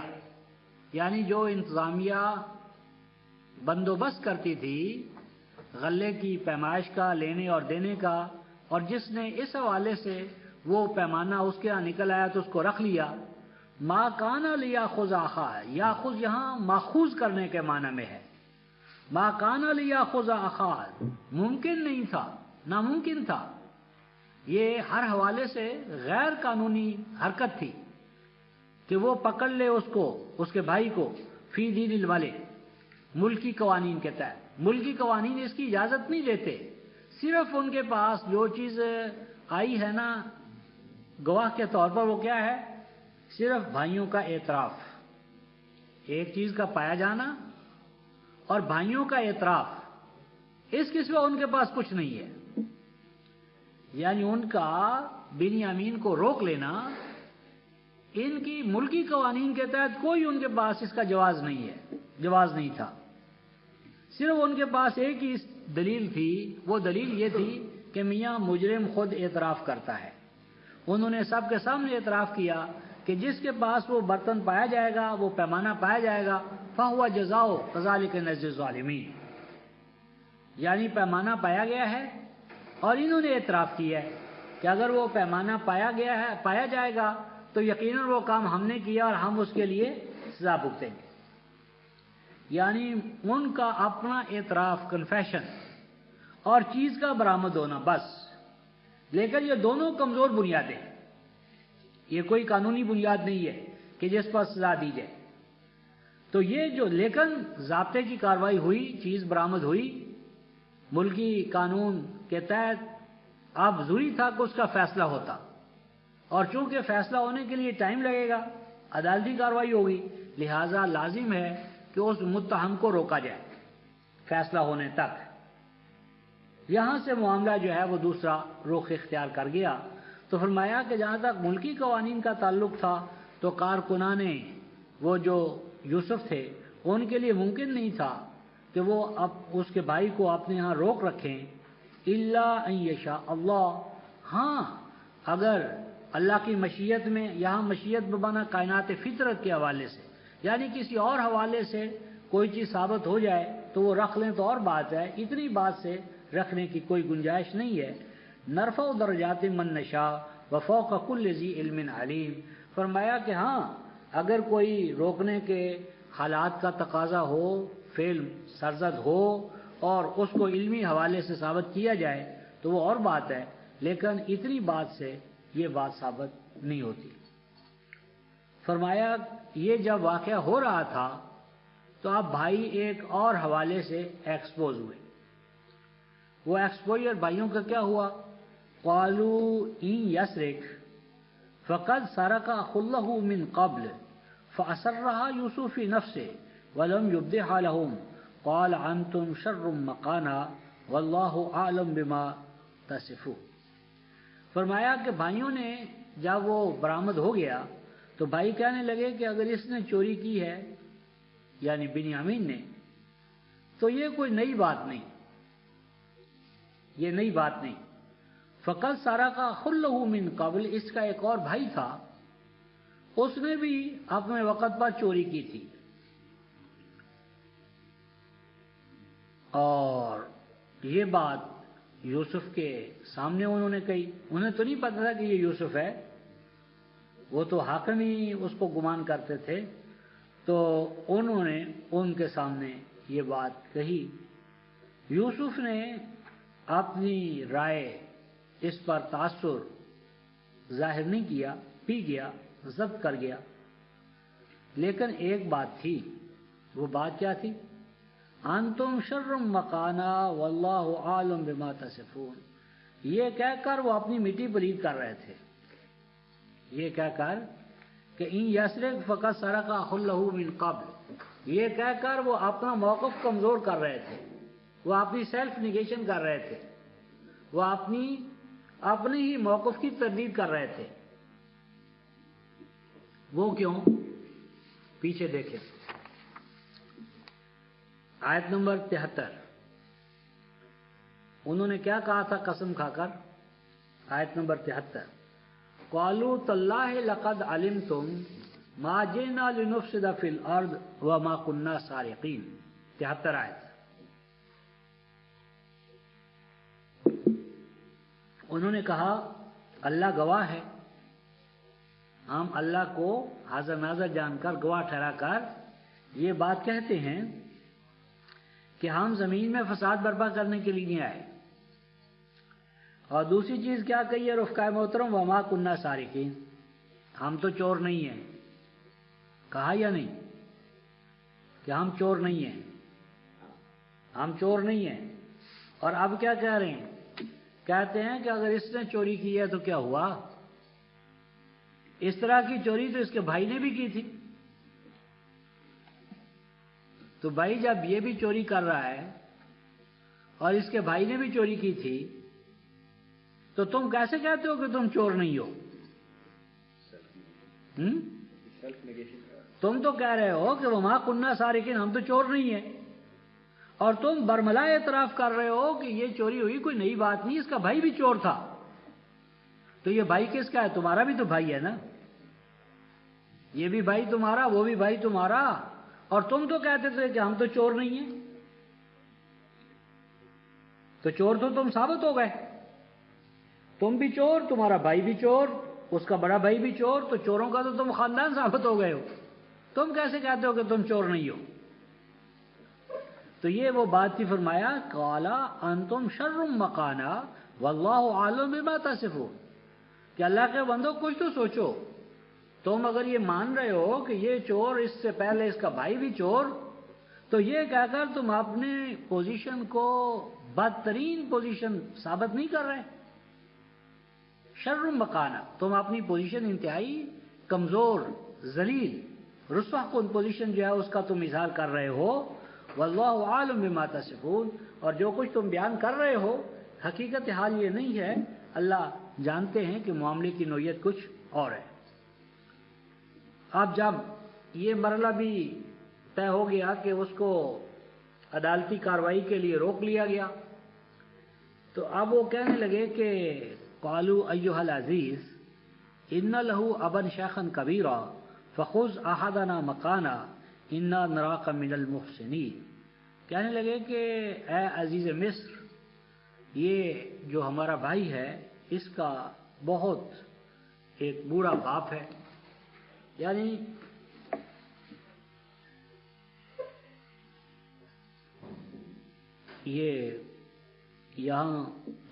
یعنی جو انتظامیہ بندوبست کرتی تھی غلے کی پیمائش کا، لینے اور دینے کا، اور جس نے اس حوالے سے وہ پیمانہ اس کے یہاں نکل آیا تو اس کو رکھ لیا، ما کان لیاخذ اخاہ، یاخذ یہاں ماخوذ کرنے کے معنی میں ہے، ما کان لیاخذ اخاہ، ممکن نہیں تھا، ناممکن تھا، یہ ہر حوالے سے غیر قانونی حرکت تھی، کہ وہ پکڑ لے اس کو، اس کے بھائی کو، فی دین الملک، ملکی قوانین کے تحت۔ ملکی قوانین اس کی اجازت نہیں دیتے، صرف ان کے پاس جو چیز آئی ہے نا گواہ کے طور پر، وہ کیا ہے؟ صرف بھائیوں کا اعتراف، ایک چیز کا پایا جانا اور بھائیوں کا اعتراف، اس کے سوا ان کے پاس کچھ نہیں ہے۔ یعنی ان کا بنیامین کو روک لینا، ان کی ملکی قوانین کے تحت کوئی ان کے پاس اس کا جواز نہیں ہے، جواز نہیں تھا۔ صرف ان کے پاس ایک ہی دلیل تھی، وہ دلیل یہ تھی کہ میاں مجرم خود اعتراف کرتا ہے۔ انہوں نے سب کے سامنے اعتراف کیا کہ جس کے پاس وہ برتن پایا جائے گا، وہ پیمانہ پایا جائے گا، فَهُوَ جَزَاؤُ كَذَلِكَ نَجْزِي الظَّالِمِينَ، یعنی پیمانہ پایا گیا ہے اور انہوں نے اعتراف کیا ہے کہ اگر وہ پیمانہ پایا جائے گا تو یقیناً وہ کام ہم نے کیا اور ہم اس کے لیے سزا بھگتیں گے۔ یعنی ان کا اپنا اعتراف، کنفیشن اور چیز کا برآمد ہونا بس۔ لیکن یہ دونوں کمزور بنیادیں، یہ کوئی قانونی بنیاد نہیں ہے کہ جس پر سزا دی جائے۔ تو یہ جو لیکن ضابطے کی کارروائی ہوئی، چیز برآمد ہوئی ملکی قانون کے تحت، اب ضروری تھا کہ اس کا فیصلہ ہوتا، اور چونکہ فیصلہ ہونے کے لیے ٹائم لگے گا، عدالتی کارروائی ہوگی، لہٰذا لازم ہے کہ اس متہم کو روکا جائے فیصلہ ہونے تک۔ یہاں سے معاملہ جو ہے وہ دوسرا رخ اختیار کر گیا۔ تو فرمایا کہ جہاں تک ملکی قوانین کا تعلق تھا تو کارکنان وہ جو یوسف تھے ان کے لیے ممکن نہیں تھا کہ وہ اب اس کے بھائی کو اپنے ہاں روک رکھیں، الا ان یشاء اللہ، ہاں اگر اللہ کی مشیت میں، یہاں مشیت بمانا کائنات فطرت کے حوالے سے، یعنی کسی اور حوالے سے کوئی چیز ثابت ہو جائے تو وہ رکھ لیں تو اور بات ہے، اتنی بات سے رکھنے کی کوئی گنجائش نہیں ہے۔ نرفع درجات من نشاء وفوق کل ذی علم علیم، فرمایا کہ ہاں اگر کوئی روکنے کے حالات کا تقاضا ہو، فعل سرزد ہو اور اس کو علمی حوالے سے ثابت کیا جائے تو وہ اور بات ہے، لیکن اتنی بات سے یہ بات ثابت نہیں ہوتی۔ فرمایا یہ جب واقعہ ہو رہا تھا تو اب بھائی ایک اور حوالے سے ایکسپوز ہوئے۔ وہ ایکسپوجر بھائیوں کا کیا ہوا؟ قالوا ان یسرق فقد سرق اخ له من قبل فأسرها یوسف فی نفسه ولم یبدها لهم قال انتم شر مکانا واللہ اعلم بما تصفون۔ فرمایا کہ بھائیوں نے جب وہ برآمد ہو گیا تو بھائی کہنے لگے کہ اگر اس نے چوری کی ہے، یعنی بنیامین نے، تو یہ کوئی نئی بات نہیں، یہ نئی بات نہیں۔ فقط سارا کا خلہ من قبل، اس کا ایک اور بھائی تھا، اس نے بھی اپنے وقت پر چوری کی تھی، اور یہ بات یوسف کے سامنے انہوں نے کہی۔ انہیں تو نہیں پتا تھا کہ یہ یوسف ہے، وہ تو حاکم ہی اس کو گمان کرتے تھے، تو انہوں نے ان کے سامنے یہ بات کہی۔ یوسف نے اپنی رائے اس پر تاثر ظاہر نہیں کیا، پی گیا، ضبط کر گیا، لیکن ایک بات تھی، وہ بات کیا تھی؟ انتم شر مکانا واللہ عالم بما تصفون، یہ کہہ کر وہ اپنی مٹی پلید کر رہے تھے، یہ کہہ کر کہ ان یسرق فقط سرق اخ له من قبل، یہ کہہ کر وہ اپنا موقف کمزور کر رہے تھے، وہ اپنی سیلف نیگیشن کر رہے تھے، وہ اپنے ہی موقف کی تردید کر رہے تھے۔ وہ کیوں؟ پیچھے دیکھیں آیت نمبر 73، انہوں نے کیا کہا تھا قسم کھا کر؟ آیت نمبر 73، قالوا تاللہ لقد علمتم ما جئنا لنفسد فی الارض وما كنا سارقین، 73 آیت۔ انہوں نے کہا اللہ گواہ ہے، ہم اللہ کو حاضر ناظر جان کر، گواہ ٹھہرا کر یہ بات کہتے ہیں کہ ہم زمین میں فساد برپا کرنے کے لیے نہیں آئے۔ اور دوسری چیز کیا کہی ہے رفقائے محترم؟ وما کننا سارقین، ہم تو چور نہیں ہیں، کہا یا نہیں کہ ہم چور نہیں ہیں، ہم چور نہیں ہیں؟ اور اب کیا کہہ رہے ہیں؟ کہتے ہیں کہ اگر اس نے چوری کی ہے تو کیا ہوا؟ اس طرح کی چوری تو اس کے بھائی نے بھی کی تھی، تو بھائی جب یہ بھی چوری کر رہا ہے اور اس کے بھائی نے بھی چوری کی تھی تو تم کیسے کہتے ہو کہ تم چور نہیں ہو؟ تم تو کہہ رہے ہو کہ وما کننا سارقین، ہم تو چور نہیں ہیں، اور تم برملا اعتراف کر رہے ہو کہ یہ چوری ہوئی کوئی نئی بات نہیں، اس کا بھائی بھی چور تھا۔ تو یہ بھائی کس کا ہے؟ تمہارا بھی تو بھائی ہے نا، یہ بھی بھائی تمہارا، وہ بھی بھائی تمہارا، اور تم تو کہتے تھے کہ ہم تو چور نہیں ہیں، تو چور تو تم ثابت ہو گئے، تم بھی چور، تمہارا بھائی بھی چور، اس کا بڑا بھائی بھی چور، تو چوروں کا تو تم خاندان ثابت ہو گئے ہو، تم کیسے کہتے ہو کہ تم چور نہیں ہو؟ تو یہ وہ بات تھی، فرمایا قالا انتم شر مکانا واللہ عالم بما تصفون، کہ اللہ کے بندو کچھ تو سوچو، تم اگر یہ مان رہے ہو کہ یہ چور، اس سے پہلے اس کا بھائی بھی چور، تو یہ کہہ کر تم اپنے پوزیشن کو بدترین پوزیشن ثابت نہیں کر رہے؟ شر مکانا، تم اپنی پوزیشن انتہائی کمزور، ذلیل، رسوا کن پوزیشن جو ہے اس کا تم اظہار کر رہے ہو۔ واللہ عالم بما تصفون، اور جو کچھ تم بیان کر رہے ہو حقیقت حال یہ نہیں ہے، اللہ جانتے ہیں کہ معاملے کی نوعیت کچھ اور ہے۔ اب جب یہ مرحلہ بھی طے ہو گیا کہ اس کو عدالتی کارروائی کے لیے روک لیا گیا، تو اب وہ کہنے لگے کہ قالوا ایھا العزیز ان لہ ابا شیخا کبیرا فخذ احدنا مکانا انا نراک من المحسنین، کہنے لگے کہ اے عزیز مصر، یہ جو ہمارا بھائی ہے اس کا بہت ایک بوڑھا باپ ہے، یعنی یہ یہاں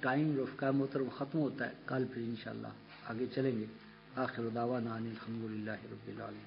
ٹائم رفقہ محترم ختم ہوتا ہے، کل پھر انشاءاللہ آگے چلیں گے۔ آخر دعوانا ان الحمدللہ رب العالمین۔